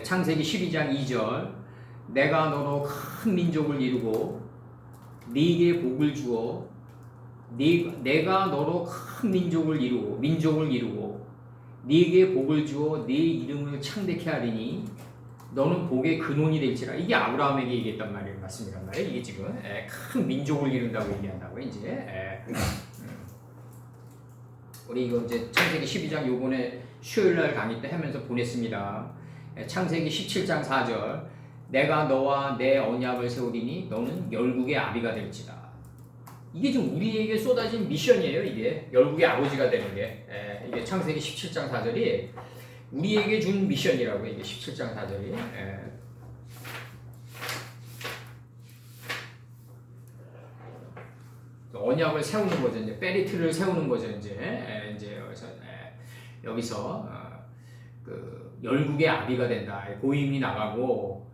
Speaker 1: 창세기 12장 2절 내가 너로 큰 민족을 이루고 네게 복을 주어 내가 너로 큰 민족을 이루고 네게 복을 주어 네 이름을 창대케 하리니 너는 복의 근원이 될지라. 이게 아브라함에게 얘기했단 말이에요. 맞습니단 말이에요. 이게 지금 큰 민족을 이룬다고 얘기한다고 이제. 우리 이거 이제 창세기 12장 요번에 수요일날 강의 때 하면서 보냈습니다. 창세기 17장 4절 내가 너와 내 언약을 세우리니 너는 열국의 아비가 될지라. 이게 지금 우리에게 쏟아진 미션이에요. 이게 열국의 아버지가 되는 게. 이게 창세기 17장 4절이 우리에게 준 미션이라고. 이게 17장 4절이. 언약을 세우는 거죠. 이제 페리트를 세우는 거죠. 이제 여기서 그 열국의 아비가 된다. 고임이 나가고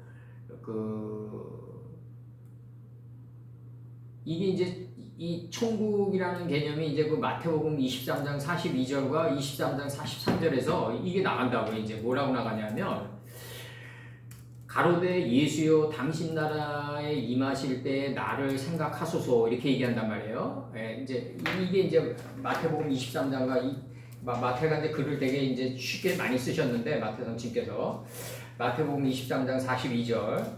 Speaker 1: 이게 이제 이 천국이라는 개념이 이제 그 마태복음 23장 42절과 23장 43절에서 이게 나간다고. 이제 뭐라고 나가냐면 가로되 예수여 당신 나라에 임하실 때 나를 생각하소서 이렇게 얘기한단 말이에요. 이제 이게 이제 마태복음 23장과 마태가 이제 글을 되게 이제 쉽게 많이 쓰셨는데 마태 성신께서 마태복음 23장 42절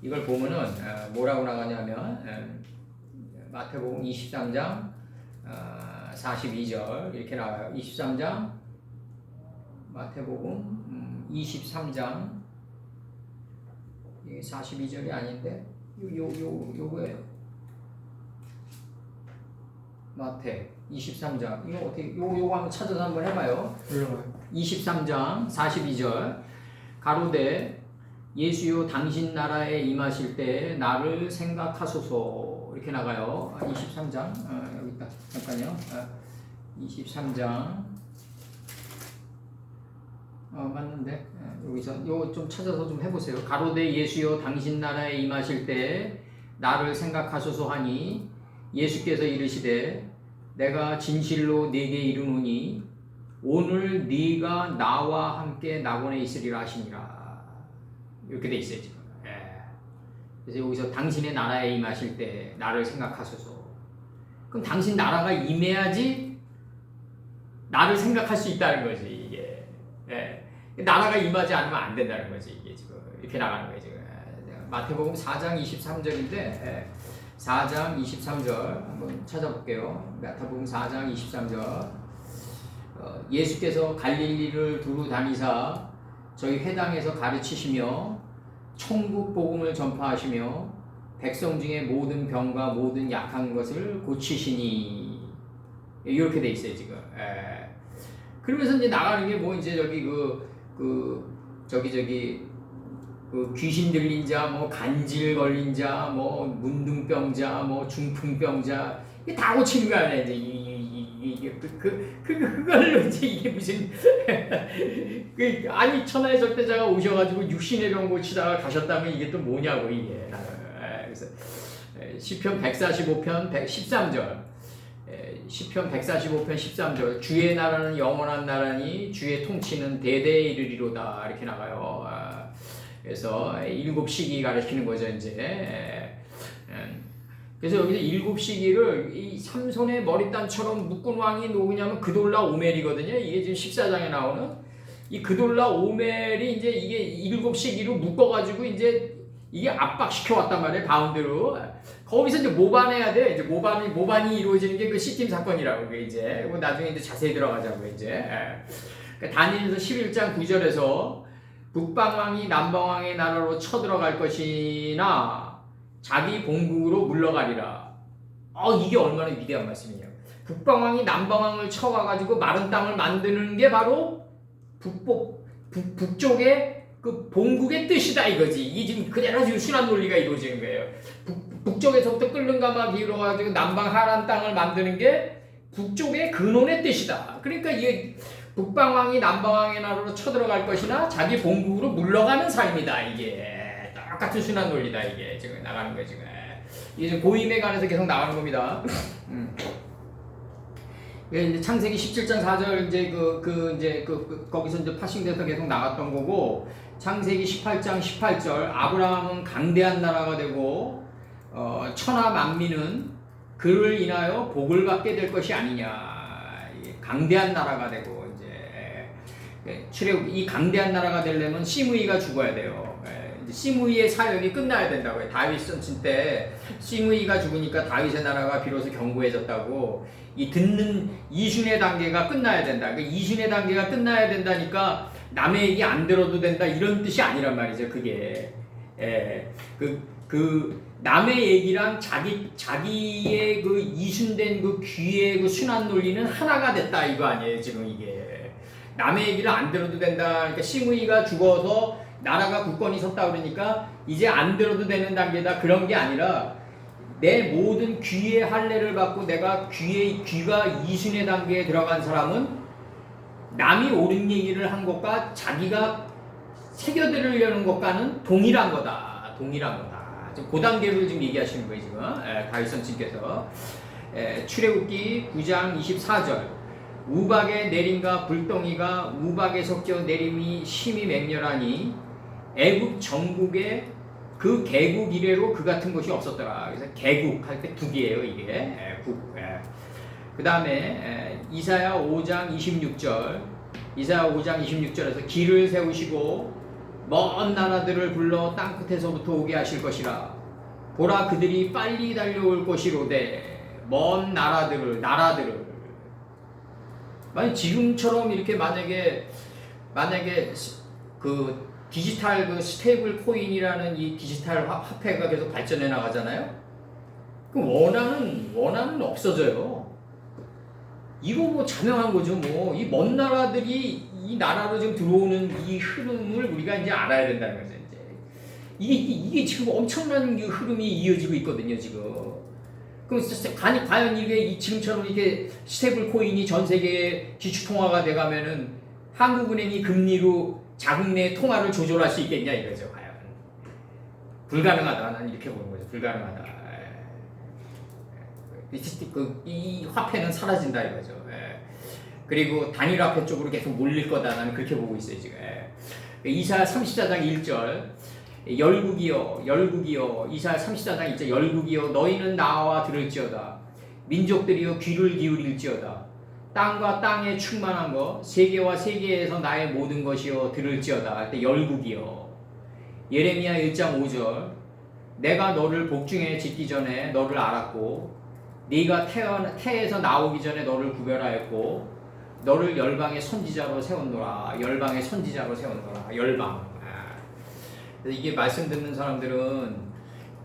Speaker 1: 이걸 보면은 뭐라고 나가냐면 마태복음 23장 42절 이렇게 나와요. 23장 마태복음 23장 이게 42절이 아닌데 요거예요. 마태 23장 이거 어떻게 요거 한번 찾아서 한번 해봐요. 23장 42절 가로되 예수여 당신 나라에 임하실 때 나를 생각하소서 이렇게 나가요. 23장 여기 있다. 잠깐요. 23장 맞는데 여기서 요거 좀 찾아서 좀 해보세요. 가로되 예수여 당신 나라에 임하실 때 나를 생각하소서 하니 예수께서 이르시되 내가 진실로 네게 이르노니 오늘 네가 나와 함께 낙원에 있으리라 하시니라. 이렇게 돼 있어요 지금. 그래서 여기서 당신의 나라에 임하실 때 나를 생각하소서. 그럼 당신 나라가 임해야지 나를 생각할 수 있다는 거지 이게. 나라가 임하지 않으면 안 된다는 거지 이게 지금. 이렇게 나가는 거예요 지금. 마태복음 4장 23절인데 4장 23절 한번 찾아볼게요. 마태복음 4장 23절 예수께서 갈릴리를 두루 다니사 저희 회당에서 가르치시며 천국 복음을 전파하시며 백성 중에 모든 병과 모든 약한 것을 고치시니 이렇게 돼 있어요 지금. 그러면서 이제 나가는 게 뭐 이제 저기 그 귀신 들린 자, 뭐 간질 걸린 자, 뭐 문둥병자, 뭐 중풍병자 이게 다 고치는 거 아니야 이제 그걸로 이제 이게 무슨 아니 천하의 적대자가 오셔가지고 육신의 병 고치다가 가셨다면 이게 또 뭐냐고 이게. 그래서 시편 145편 13절. 시편 145편 13절 주의 나라는 영원한 나라니 주의 통치는 대대에 이르리로다 이렇게 나가요. 그래서 일곱 시기 가르치는 거죠 이제. 그래서 여기서 일곱 시기를 이 삼손의 머리단처럼 묶은 왕이 누구냐면 그돌라 오멜이거든요. 이게 지금 14장에 나오는 이 그돌라 오멜이 이제 이게 일곱 시기로 묶어가지고 이제 이게 압박시켜 왔단 말이에요 가운데로. 거기서 이제 모반해야 돼. 이제 모반이 이루어지는 게 그 시팀 사건이라고 그게 이제. 나중에 이제 자세히 들어가자고 이제. 그러니까 다니엘서 11장 9절에서 북방왕이 남방왕의 나라로 쳐들어갈 것이나 자기 본국으로 물러가리라. 이게 얼마나 위대한 말씀이에요. 북방왕이 남방왕을 쳐가가지고 마른 땅을 만드는 게 바로 북쪽의 그 본국의 뜻이다 이거지. 이게 지금 그대로 지금 순환 논리가 이루어지는 거예요. 북쪽에서부터 끓는 가마 기울어가지고 남방 하란 땅을 만드는 게 북쪽의 근원의 뜻이다. 그러니까 이게 북방왕이 남방왕의 나라로 쳐들어갈 것이나 자기 본국으로 물러가는 삶이다. 이게 똑같은 순환 논리다. 이게 지금 나가는 거예요. 지금 이게 지금 고임에 관해서 계속 나가는 겁니다. 이제 창세기 17장 4절 이제 거기서 이제 파싱돼서 계속 나갔던 거고, 창세기 18장 18절 아브라함은 강대한 나라가 되고 천하 만민은 그를 인하여 복을 받게 될 것이 아니냐. 강대한 나라가 되고 이제 이 강대한 나라가 되려면 시므이가 죽어야 돼요. 시므이의 사역이 끝나야 된다고요. 다윗 선친 때 시므이가 죽으니까 다윗의 나라가 비로소 견고해졌다고. 이 듣는 이순의 단계가 끝나야 된다. 그 이순의 단계가 끝나야 된다니까 남의 얘기 안 들어도 된다 이런 뜻이 아니란 말이죠. 그게 남의 얘기랑 자기의 그 이순된 그 귀의 그 순환 논리는 하나가 됐다 이거 아니에요. 지금 이게 남의 얘기를 안 들어도 된다. 그러니까 시므이가 죽어서 나라가 굳건히 섰다 그러니까 이제 안 들어도 되는 단계다 그런 게 아니라 내 모든 귀의 할례를 받고 내가 귀가 이순의 단계에 들어간 사람은 남이 옳은 얘기를 한 것과 자기가 새겨들으려는 것과는 동일한 거다. 지금 그 단계를 지금 얘기하시는 거예요 지금. 다윗 선생님께서 출애굽기 9장 24절 우박의 내림과 불덩이가 우박에 섞여 내림이 심히 맹렬하니 애굽 전국에 그 개국 이래로 그 같은 것이 없었더라. 그래서 개국 할 때 국이에요 이게. 그 다음에 이사야 5장 26절에서 길을 세우시고 먼 나라들을 불러 땅끝에서부터 오게 하실 것이라. 보라 그들이 빨리 달려올 것이로되 먼 나라들을 만약 지금처럼 이렇게 만약에 그 디지털 그 스테이블 코인이라는 이 디지털 화폐가 계속 발전해 나가잖아요. 그럼 원화는 없어져요. 이거 뭐 자명한 거죠. 뭐 이 먼 나라들이 이 나라로 지금 들어오는 이 흐름을 우리가 이제 알아야 된다는 거죠. 이제 이게 지금 엄청난 흐름이 이어지고 있거든요. 지금. 그럼 과연 이게 지금처럼 이렇게 스테이블 코인이 전 세계에 기축통화가 돼가면은 한국은행이 금리로 자국 내 통화를 조절할 수 있겠냐 이거죠. 과연 불가능하다. 난 이렇게 보는 거죠. 불가능하다. 이 화폐는 사라진다 이거죠. 그리고 단일화폐 쪽으로 계속 몰릴 거다. 나는 그렇게 보고 있어요 지금. 이사야 34장 1절 열국이여 이사야 34장 1절 열국이여 너희는 나와 들을지어다. 민족들이여 귀를 기울일지어다. 땅과 땅에 충만한 것 세계와 세계에서 나의 모든 것이여 들을지어다 할 때 열국이여. 예레미야 1장 5절 내가 너를 복중에 짓기 전에 너를 알았고 네가 태에서 나오기 전에 너를 구별하였고 너를 열방의 선지자로 세웠노라. 열방의 선지자로 세웠노라. 열방. 그래서 이게 말씀 듣는 사람들은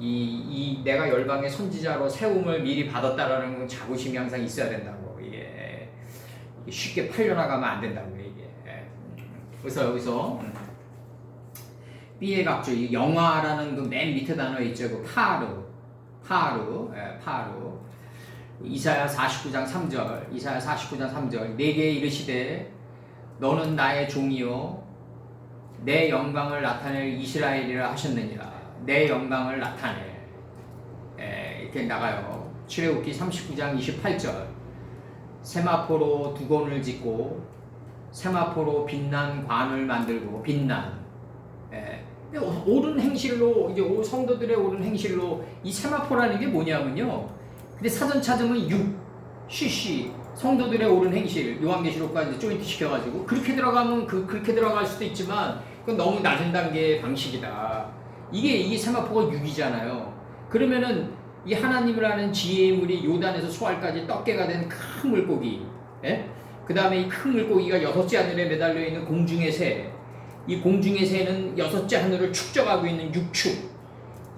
Speaker 1: 이 내가 열방의 선지자로 세움을 미리 받았다라는 자부심이 항상 있어야 된다고. 이게 쉽게 팔려나가면 안 된다고 이게. 그래서 여기서 B의 각주, 이 영화라는 그 맨 밑에 단어 있죠. 그 파루. 이사야 49장 3절 내게 이르시되 너는 나의 종이요 내 영광을 나타낼 이스라엘이라 하셨느니라. 내 영광을 나타내. 이렇게 나가요. 출애굽기 39장 28절 세마포로 두건을 짓고 세마포로 빛난 관을 만들고 빛난. 옳은 행실로 이제 성도들의 옳은 행실로 이 세마포라는 게 뭐냐면요. 근데 사전 찾으면 CC 성도들의 옳은 행실 요한계시록까지 조인트 시켜가지고 그렇게 들어가면 그렇게 들어갈 수도 있지만 그건 너무 낮은 단계의 방식이다. 이게 세마포가 6이잖아요. 그러면은 이 하나님을 아는 지혜의 물이 요단에서 소알까지 떡게가 된 큰 물고기. 그 다음에 이 큰 물고기가 6째 하늘에 매달려 있는 공중의 새. 이 공중의 새는 6째 하늘을 축적하고 있는 육축.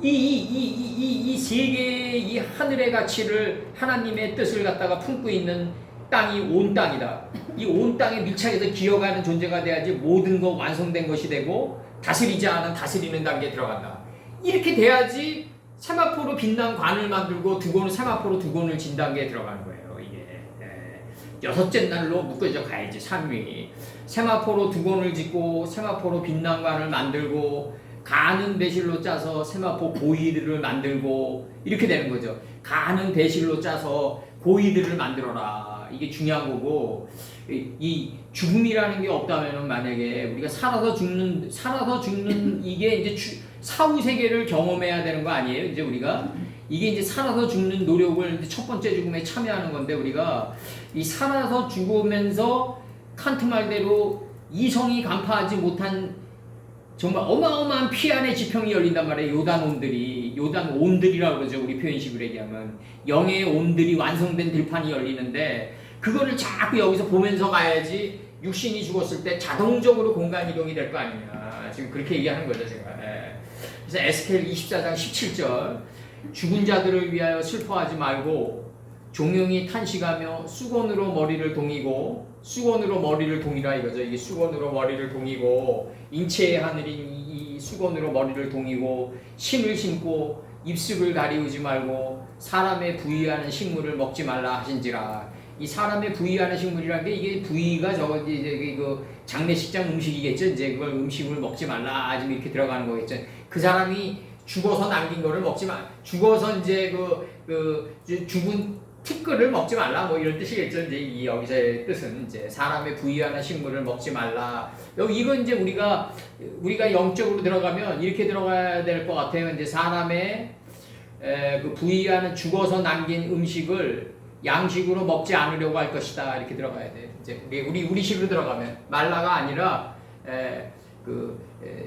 Speaker 1: 이 세 개의 이 하늘의 가치를 하나님의 뜻을 갖다가 품고 있는 땅이 온 땅이다. 이 온 땅에 밀착해서 기어가는 존재가 돼야지 모든 거 완성된 것이 되고 다스리지 않은 다스리는 단계에 들어간다. 이렇게 돼야지 세마포로 빛난 관을 만들고 두건을 세마포로 두건을 진 단계에 들어가는 거예요. 이게 6째 날로 묶어져 가야지. 3위 세마포로 두건을 짓고 세마포로 빛난 관을 만들고 가는 배실로 짜서 세마포 고이들을 만들고 이렇게 되는 거죠. 가는 배실로 짜서 고이들을 만들어라. 이게 중요한 거고 이 죽음이라는 게 없다면은 만약에 우리가 살아서 죽는 이게 이제 사후 세계를 경험해야 되는 거 아니에요? 이제 우리가 이게 이제 살아서 죽는 노력을 이제 첫 번째 죽음에 참여하는 건데 우리가 이 살아서 죽으면서 칸트 말대로 이성이 간파하지 못한 정말 어마어마한 피안의 지평이 열린단 말이에요. 요단 온들이라고 그러죠. 우리 표현식으로 얘기하면 영의 온들이 완성된 들판이 열리는데 그거를 자꾸 여기서 보면서 가야지 육신이 죽었을 때 자동적으로 공간 이동이 될 거 아니냐. 지금 그렇게 얘기하는 거죠, 제가. 그래서 에스겔 24장 17절 죽은 자들을 위하여 슬퍼하지 말고 종용이 탄식하며 수건으로 머리를 동이고 수건으로 머리를 동이라 이거죠. 이게 수건으로 머리를 동이고 인체의 하늘인 이 수건으로 머리를 동이고 신을 신고 입술을 가리우지 말고 사람의 부위하는 식물을 먹지 말라 하신지라. 이 사람의 부위하는 식물이라는 게 이게 부위가 저거 이제 그 장례식장 음식이겠죠. 이제 그걸 음식을 먹지 말라 지금 이렇게 들어가는 거겠죠. 그 사람이 죽어서 남긴 거를 먹지 마. 죽어서 이제 죽은 티끌을 먹지 말라 뭐 이런 뜻이겠죠. 이제 여기서의 뜻은 이제 사람의 부위하는 식물을 먹지 말라. 여기 이건 이제 우리가 영적으로 들어가면 이렇게 들어가야 될 것 같아요. 이제 사람의 그 부위하는 죽어서 남긴 음식을 양식으로 먹지 않으려고 할 것이다. 이렇게 들어가야 돼. 이제 우리 식으로 들어가면 말라가 아니라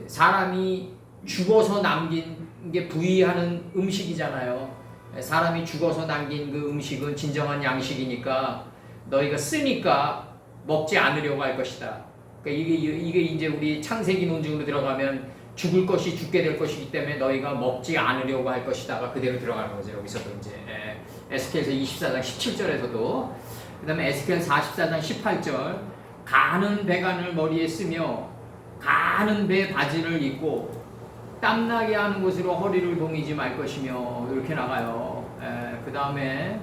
Speaker 1: 사람이 죽어서 남긴 게 부위하는 음식이잖아요. 사람이 죽어서 남긴 그 음식은 진정한 양식이니까 너희가 쓰니까 먹지 않으려고 할 것이다. 그러니까 이게 이제 우리 창세기 논증으로 들어가면 죽을 것이 죽게 될 것이기 때문에 너희가 먹지 않으려고 할 것이다가 그대로 들어가는 거죠. 여기서도 이제 에스겔서 24장 17절에서도 그 다음에 에스겔 44장 18절 가는 배관을 머리에 쓰며 가는 배 바지를 입고 땀나게 하는 것으로 허리를 동이지 말 것이며 이렇게 나가요. 그 다음에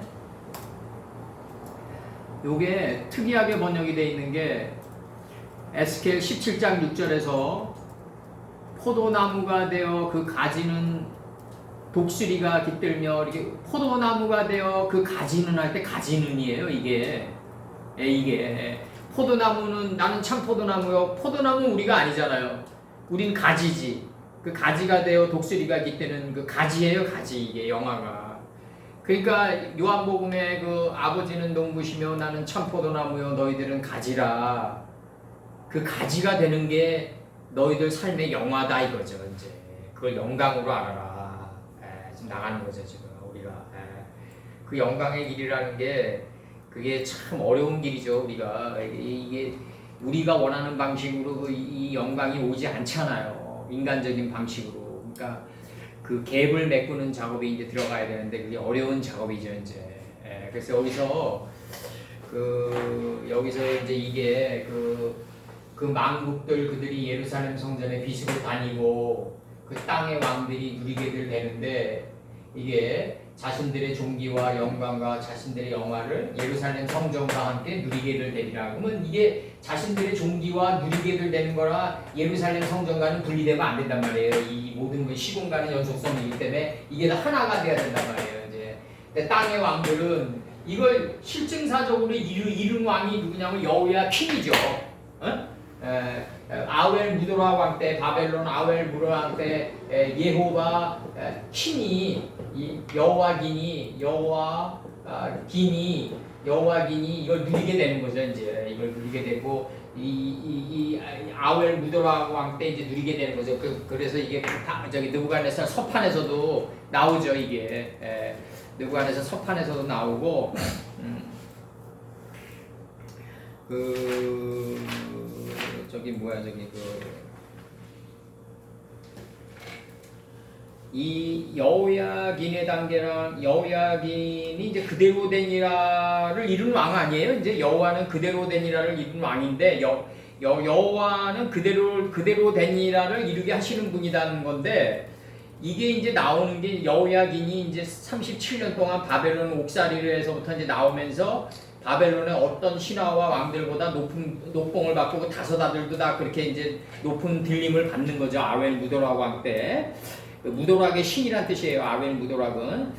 Speaker 1: 요게 특이하게 번역이 되어 있는 게 에스겔 17장 6절에서 포도나무가 되어 그 가지는 독수리가 깃들며 이렇게 포도나무가 되어 그 가지는 할 때 가지는이에요. 이게 포도나무는 나는 참 포도나무요. 포도나무는 우리가 아니잖아요. 우린 가지지. 그 가지가 되어 독수리가 깃드는 그 가지예요. 가지. 이게 영화가. 그러니까 요한복음에 그 아버지는 농부시며 나는 참 포도나무요 너희들은 가지라. 그 가지가 되는 게 너희들 삶의 영화다 이거죠. 이제 그걸 영광으로 지금 나가는 거죠. 지금 우리가 그 영광의 길이라는 게 그게 참 어려운 길이죠. 이게 우리가 원하는 방식으로 이 영광이 오지 않잖아요. 인간적인 방식으로. 그러니까 그 갭을 메꾸는 작업이 이제 들어가야 되는데 그게 어려운 작업이죠 이제. 그래서 여기서 이제 이게 그 망국들 그들이 예루살렘 성전에 비수고 다니고 그 땅의 왕들이 누리게 되는데 이게 자신들의 존귀와 영광과 자신들의 영화를 예루살렘 성전과 함께 누리게 되리라. 그러면 이게 자신들의 존귀와 누리게 되는 거라 예루살렘 성전과는 분리되면 안 된단 말이에요. 이 모든 시공간의 연속성이기 때문에 이게 다 하나가 돼야 된단 말이에요. 이제 근데 땅의 왕들은 이걸 실증사적으로 이룬 왕이 누구냐면 여호야킨이죠. 아웰 무도라 왕 때 바벨론 아웰 무도라 왕 때 예호와 킨이 여호와긴이 이걸 누리게 되는 거죠. 이제 이걸 누리게 되고 이 아웰 무도라 왕 때 이제 누리게 되는 거죠. 그래서 이게 저기 느부갓네살 서판에서도 나오죠. 이게 느부갓네살 서판에서도 나오고 이 여호야긴의 단계랑 여호야긴이 이제 그대로 되니라를 이룬 왕 아니에요? 이제 여호와는 그대로 되니라를 이룬 왕인데 여호와는 그대로 되니라를 이루게 하시는 분이라는 건데 이게 이제 나오는 게 여호야긴이 이제 37년 동안 바벨론 옥살이를 해서부터 이제 나오면서 바벨론의 어떤 신하와 왕들보다 높은 높봉을 받고 그 다섯 아들도 다 그렇게 이제 높은 들림을 받는 거죠. 아웰 무도락 왕 때. 무도락의 신이란 뜻이에요. 아웰 무도락은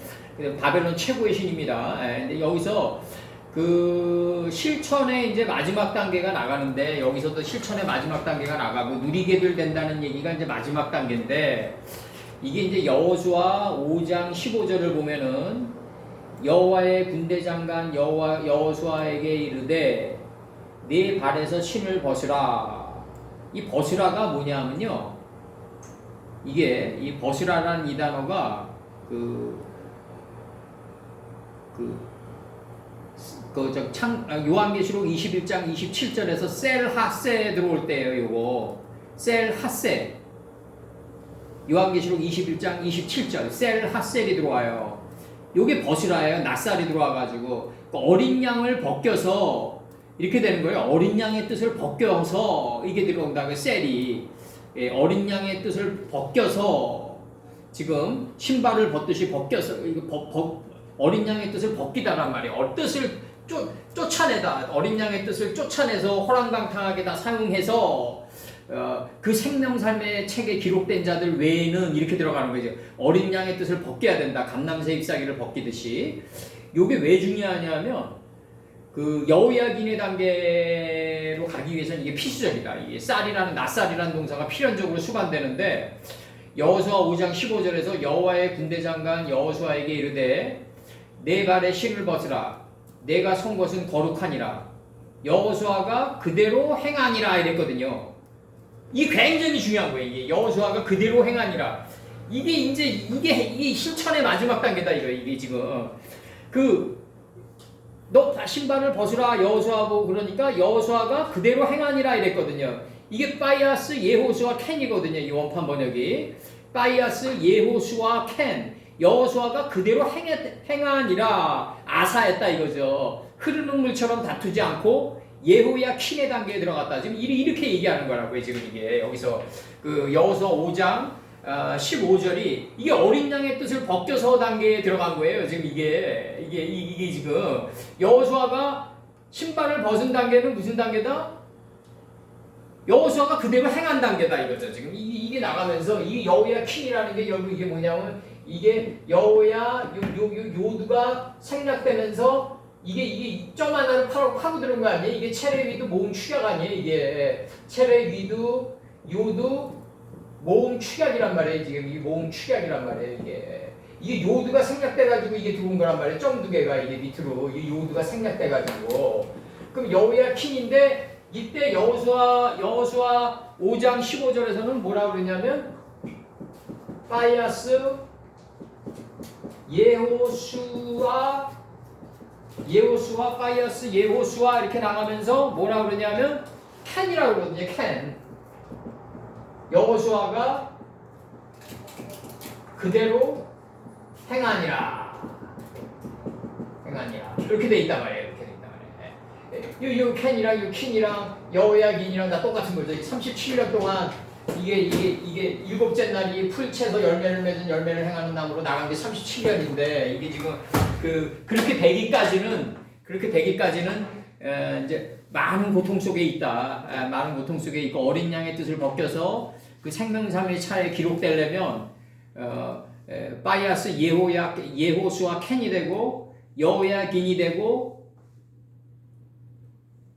Speaker 1: 바벨론 최고의 신입니다. 근데 여기서 그 실천의 이제 마지막 단계가 나가는데 여기서도 실천의 마지막 단계가 나가고 누리게들 된다는 얘기가 이제 마지막 단계인데 이게 이제 여호수아 5장 15절을 보면은 여호와의 군대 장관 여호수아에게 이르되 네 발에서 신을 벗으라. 이 벗으라가 뭐냐면요. 이게 이 벗으라라는 이 단어가 요한계시록 21장 27절에서 셀하세 들어올 때예요. 요거 셀하세 요한계시록 21장 27절 셀하셀이 들어와요. 요게 벗으라예요. 낫살이 들어와가지고 어린 양을 벗겨서 이렇게 되는 거예요. 어린 양의 뜻을 벗겨서 이게 들어온다고 셀이 어린 양의 뜻을 벗겨서 지금 신발을 벗듯이 벗겨서 어린 양의 뜻을 벗기다란 말이에요. 뜻을 쫓아내다 어린 양의 뜻을 쫓아내서 호랑강탕하게 다 사용해서 그 생명삶의 책에 기록된 자들 외에는 이렇게 들어가는 거죠. 어린 양의 뜻을 벗겨야 된다. 감람새 잎사귀를 벗기듯이. 이게 왜 중요하냐면 그 여호야긴의 단계로 가기 위해서는 이게 필수적이다. 이게 낫살이라는 동사가 필연적으로 수반되는데 여호수아 5장 15절에서 여호와의 군대 장관 여호수아에게 이르되 내 발에 신을 벗으라. 내가 선 것은 거룩하니라. 여호수아가 그대로 행하니라 이랬거든요. 이게 굉장히 중요한 거예요. 이게 여호수아가 그대로 행하니라. 이게 실천의 마지막 단계다 이게 지금 너 신발을 벗으라 여호수아고 그러니까 여호수아가 그대로 행하니라 이랬거든요. 이게 파이아스 예호수아 캔이거든요. 이 원판 번역이 파이아스 예호수아 캔 여호수아가 그대로 행하니라 아사했다 이거죠. 흐르는 물처럼 다투지 않고 예호야킨의 단계에 들어갔다. 지금 이렇게 얘기하는 거라고요. 지금 이게 여기서 그 여호수아 5장 15절이 이게 어린 양의 뜻을 벗겨서 단계에 들어간 거예요. 지금 이게 지금 여호수아가 신발을 벗은 단계는 무슨 단계다? 여호수아가 그대로 행한 단계다 이거죠. 지금 이게 나가면서 이 여호야킨이라는 게 여러분 이게 뭐냐면 이게 여호야 요두가 생략되면서 이게 점 하나를 파고드는 거 아니에요? 이게 체레위도 모음 축약 아니에요? 이게 체레위도 요두 모음 축약이란 말이에요. 지금 이 모음 축약이란 말이에요. 이게 요두가 생략돼가지고 이게 들어온 거란 말이에요. 점 두 개가 이게 밑으로 이 요두가 생략돼가지고 그럼 여호야킨인데 이때 여호수아 5장 15절에서는 뭐라 그러냐면 파이아스 예호수아 예호수아, 파이아스, 예호수아 이렇게 나가면서 뭐라 그러냐면 캔이라고 그러거든요. 캔. 여호수아가 그대로 행하니라. 이렇게 돼 있단 말이에요. 이렇게 돼 있단 말이에요. 이 캔이랑 이 킨이랑 여호야긴이랑 다 똑같은 거죠. 37년 동안 이게 일곱째 날이 풀채서 열매를 맺은 열매를 행하는 나무로 나간 게 37년인데 이게 지금 그렇게 되기까지는 이제 많은 고통 속에 있다. 많은 고통 속에 있고 어린 양의 뜻을 벗겨서 그 생명삼의 차에 기록되려면 파이아스 예호수아 캔이 되고 여호야긴이 되고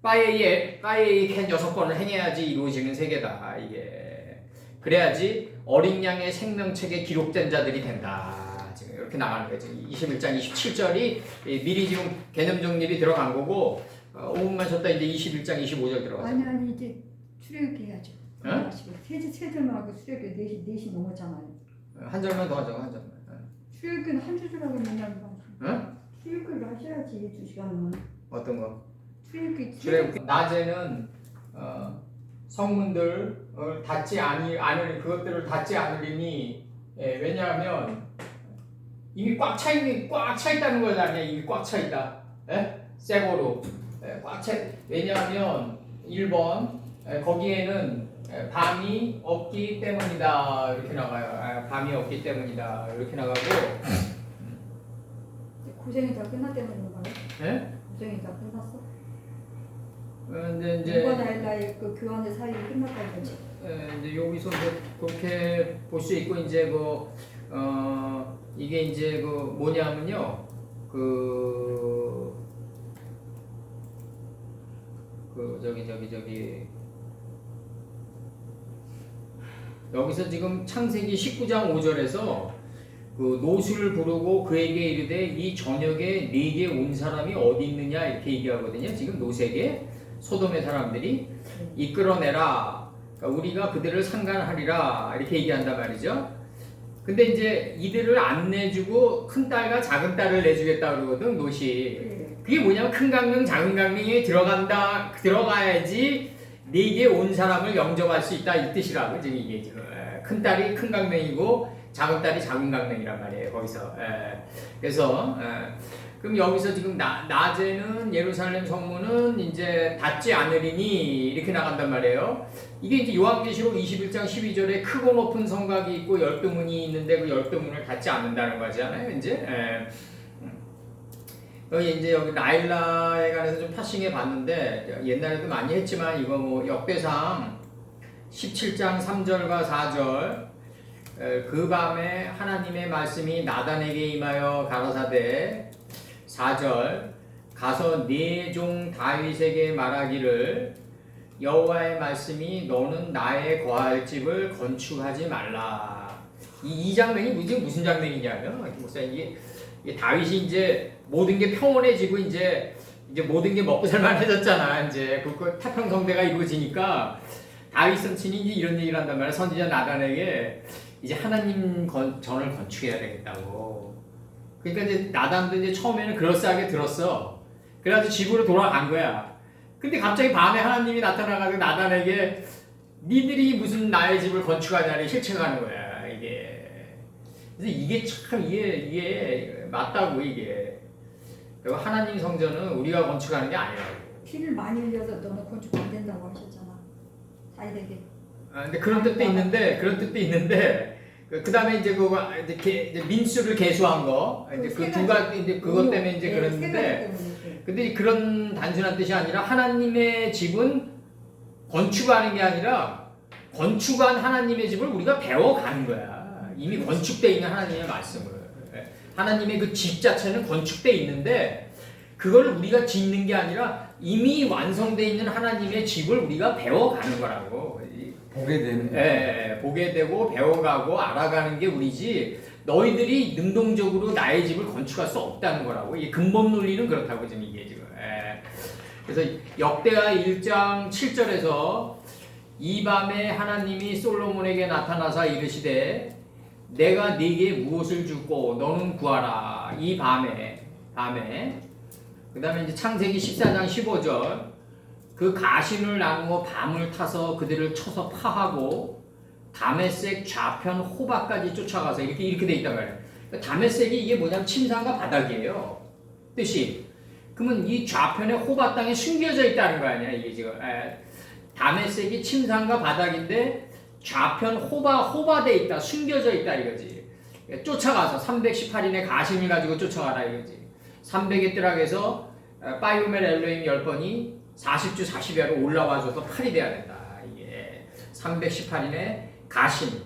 Speaker 1: 파이에이 캔 6번을 행해야지 이루어지는 세계다. 이게 그래야지 어린 양의 생명책에 기록된 자들이 된다. 지금 이렇게 나가는 거죠. 21장 27절이 미리 지금 개념 정립이 들어간 거고 5분만 쉬었다 이제 21장 25절 들어가죠.
Speaker 2: 아니 이제 출애굽기 해야죠.
Speaker 1: 응?
Speaker 2: 세 절만 하고 출애굽기 4시 넘었잖아요.
Speaker 1: 한 절만 더 하자고 한 절만.
Speaker 2: 출애굽기는 한 주주라고 맨날
Speaker 1: 응?
Speaker 2: 출애굽기를 하셔야지 2시간은.
Speaker 1: 어떤 거?
Speaker 2: 출애굽기
Speaker 1: 낮에는 성문들 닫지 않을 그것들을 닫지 않으리니 왜냐하면 이미 꽉 차 있다는 걸 아니야. 이미 꽉 차 있다. 쇠고로 왜냐하면 1번 거기에는 밤이 없기 때문이다. 이렇게 나가요. 밤이 없기 때문이다. 이렇게 나가고
Speaker 2: 고생이 다 끝났다는 건가요?
Speaker 1: 예?
Speaker 2: 고생이 다 끝났어?
Speaker 1: 근데 이제
Speaker 2: 이번 아이라의 그 교환의 사이 끝났다는 거지.
Speaker 1: 이제 여기서 이제 그렇게 볼 수 있고 이제 이게 이제 뭐냐면요 저기 여기서 지금 창세기 19장 5절에서 그 노수를 부르고 그에게 이르되 이 저녁에 네게 온 사람이 어디 있느냐 이렇게 얘기하거든요. 지금 노세게 소돔의 사람들이 이끌어내라. 그러니까 우리가 그들을 상관하리라 이렇게 얘기한단 말이죠. 근데 이제 이들을 안 내주고 큰 딸과 작은 딸을 내주겠다 그러거든 노시. 그게 뭐냐면 큰 강릉 작은 강릉에 들어가야지 네게 온 사람을 영접할 수 있다 이 뜻이라고 지금 이게 지금 큰 딸이 큰 강릉이고 작은 딸이 작은 강릉이란 말이에요 거기서. 그래서 그럼 여기서 지금 낮에는 예루살렘 성문은 이제 닫지 않으리니 이렇게 나간단 말이에요. 이게 이제 요한계시록 21장 12절에 크고 높은 성곽이 있고 12문이 있는데 그 12문을 닫지 않는다는 거잖아요. 이제 여기 나일라에 관해서 좀 파싱해 봤는데 옛날에도 많이 했지만 이거 뭐 역대상 17장 3절과 4절 그 밤에 하나님의 말씀이 나단에게 임하여 가라사대 4절 가서 네 종 다윗에게 말하기를 여호와의 말씀이 너는 나의 거할 집을 건축하지 말라. 이 장면이 무슨 장면이냐면 목사님 이게 다윗이 이제 모든 게 평온해지고 이제 모든 게 먹고 살만해졌잖아. 이제 그 태평성대가 이루어지니까 다윗 선친이 이제 이런 얘기를 한단 말이야. 선지자 나단에게 이제 하나님 전을 건축해야 되겠다고. 그러니까 이제 나단도 이제 처음에는 그럴싸하게 들었어. 그래가지고 집으로 돌아간 거야. 근데 갑자기 밤에 하나님이 나타나가지고 나단에게 니들이 무슨 나의 집을 건축하냐를 실책하는 거야. 이게. 그래서 이게 참 이게 맞다고 이게. 그리고 하나님 성전은 우리가 건축하는 게 아니라고.
Speaker 2: 피를 많이 흘려서 너는 건축 안 된다고 하셨잖아. 다윗에게.
Speaker 1: 근데 그런 뜻도 있는데 그 다음에 이제 이제 민수를 계수한 거 이제 그 두 가지 이제 그것 때문에 이제 그랬는데 근데 그런 단순한 뜻이 아니라 하나님의 집은 건축하는 게 아니라 건축한 하나님의 집을 우리가 배워가는 거야. 이미 건축되어 있는 하나님의 말씀을. 하나님의 그 집 자체는 건축되어 있는데 그걸 우리가 짓는 게 아니라 이미 완성되어 있는 하나님의 집을 우리가 배워가는 거라고.
Speaker 3: 보게 되는
Speaker 1: 보게 되고 배워가고 알아가는 게 우리지 너희들이 능동적으로 나의 집을 건축할 수 없다는 거라고. 이게 근본 논리는 그렇다고 지금 이게 지금. 그래서 역대하 1장 7절에서 이 밤에 하나님이 솔로몬에게 나타나사 이르시되 내가 네게 무엇을 주고 너는 구하라. 이 밤에 그 다음에 이제 창세기 14장 15절 그 가신을 나누어 밤을 타서 그들을 쳐서 파하고 다메섹 좌편 호바까지 쫓아가서 이렇게 돼 있단 말이에요. 그러니까 다메섹이 이게 뭐냐면 침상과 바닥이에요. 뜻이. 그러면 이 좌편에 호바 땅에 숨겨져 있다는 거 아니야 이게 지금. 다메섹이 침상과 바닥인데 좌편 호바돼 있다, 숨겨져 있다 이거지. 쫓아가서 318인의 가신을 가지고 쫓아가라 이거지. 300의 뜰락에서 파이오멜 엘로임 10번이 40주 40야로 올라와줘서 팔이 돼야 된다. 이게 318인의 가신,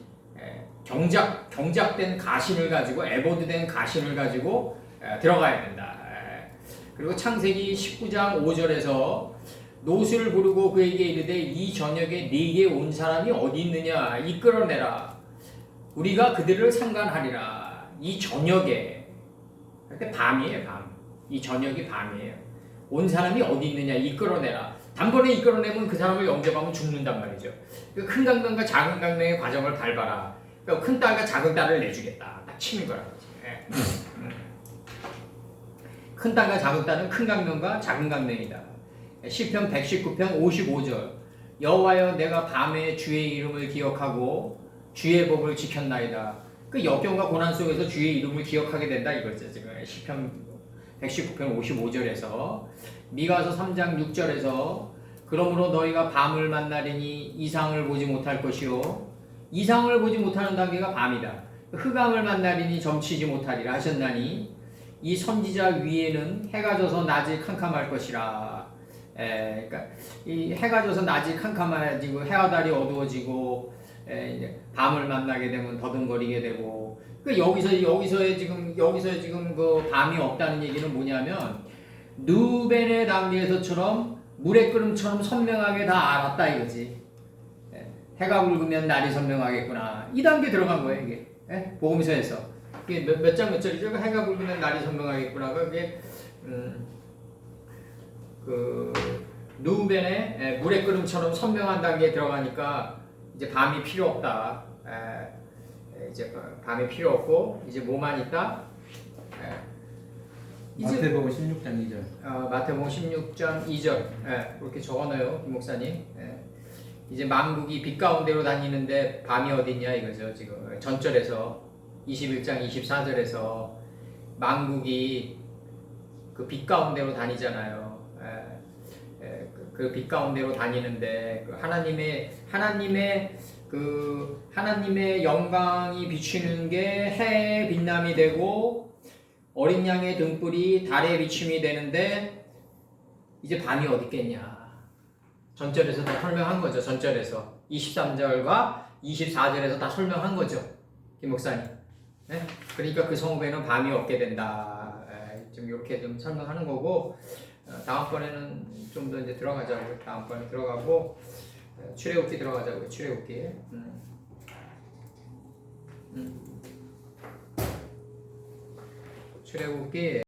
Speaker 1: 경작된 가신을 가지고 에보드된 가신을 가지고 들어가야 된다. 그리고 창세기 19장 5절에서 노수를 부르고 그에게 이르되 이 저녁에 네게 온 사람이 어디 있느냐 이끌어내라. 우리가 그들을 상관하리라. 이 저녁에, 그러니까 밤이에요, 밤. 이 저녁이 밤이에요. 온 사람이 어디 있느냐 이끌어내라. 단번에 이끌어내면 그 사람을 영접하면 죽는단 말이죠. 큰 강명과 작은 강명의 과정을 밟아라. 그러니까 큰 딸과 작은 딸을 내주겠다. 딱 치는 거라고. 큰 딸과 작은 딸은 큰 강명과 작은 강명이다. 시편 119편 55절 여호와여 내가 밤에 주의 이름을 기억하고 주의 법을 지켰나이다. 그 역경과 고난 속에서 주의 이름을 기억하게 된다 이거죠. 지금 시편 119편 55절에서 미가서 3장 6절에서 그러므로 너희가 밤을 만나리니 이상을 보지 못할 것이요 이상을 보지 못하는 단계가 밤이다. 흑암을 만나리니 점치지 못하리라 하셨나니 이 선지자 위에는 해가 져서 낮이 캄캄할 것이라. 그러니까 이 해가 져서 낮이 캄캄해지고 해와 달이 어두워지고 이제 밤을 만나게 되면 더듬거리게 되고. 그 여기서의 지금 그 밤이 없다는 얘기는 뭐냐면 누벤의 단계에서처럼 물의 끓음처럼 선명하게 다 알았다 이거지. 해가 붉으면 날이 선명하겠구나. 이 단계 들어간 거예요 이게. 복음서에서. 이게 몇 절이죠? 해가 붉으면 날이 선명하겠구나. 그게 그 누벤의 물의 끓음처럼 선명한 단계에 들어가니까 이제 밤이 필요 없다. 이제 밤이 필요 없고 이제 뭐만 있다?
Speaker 3: 마태복음 16장 2절.
Speaker 1: 마태복음 16장 2절. 그렇게 적어놔요, 김 목사님. 이제 만국이 빛 가운데로 다니는데 밤이 어딨냐 이거죠. 지금 전절에서 21장 24절에서 만국이 그 빛 가운데로 다니잖아요. 그 빛 가운데로 다니는데 그 하나님의 영광이 비추는 게 해의 빛남이 되고 어린 양의 등불이 달의 비춤이 되는데 이제 밤이 어디 있겠냐. 전절에서 다 설명한 거죠. 전절에서 23절과 24절에서 다 설명한 거죠. 김 목사님. 그러니까 그 성읍에는 밤이 없게 된다. 좀 이렇게 좀 설명하는 거고 다음번에는 좀 더 이제 들어가자고요. 다음번에 들어가고 출애굽기 들어가자고요. 출애굽기. 출애굽기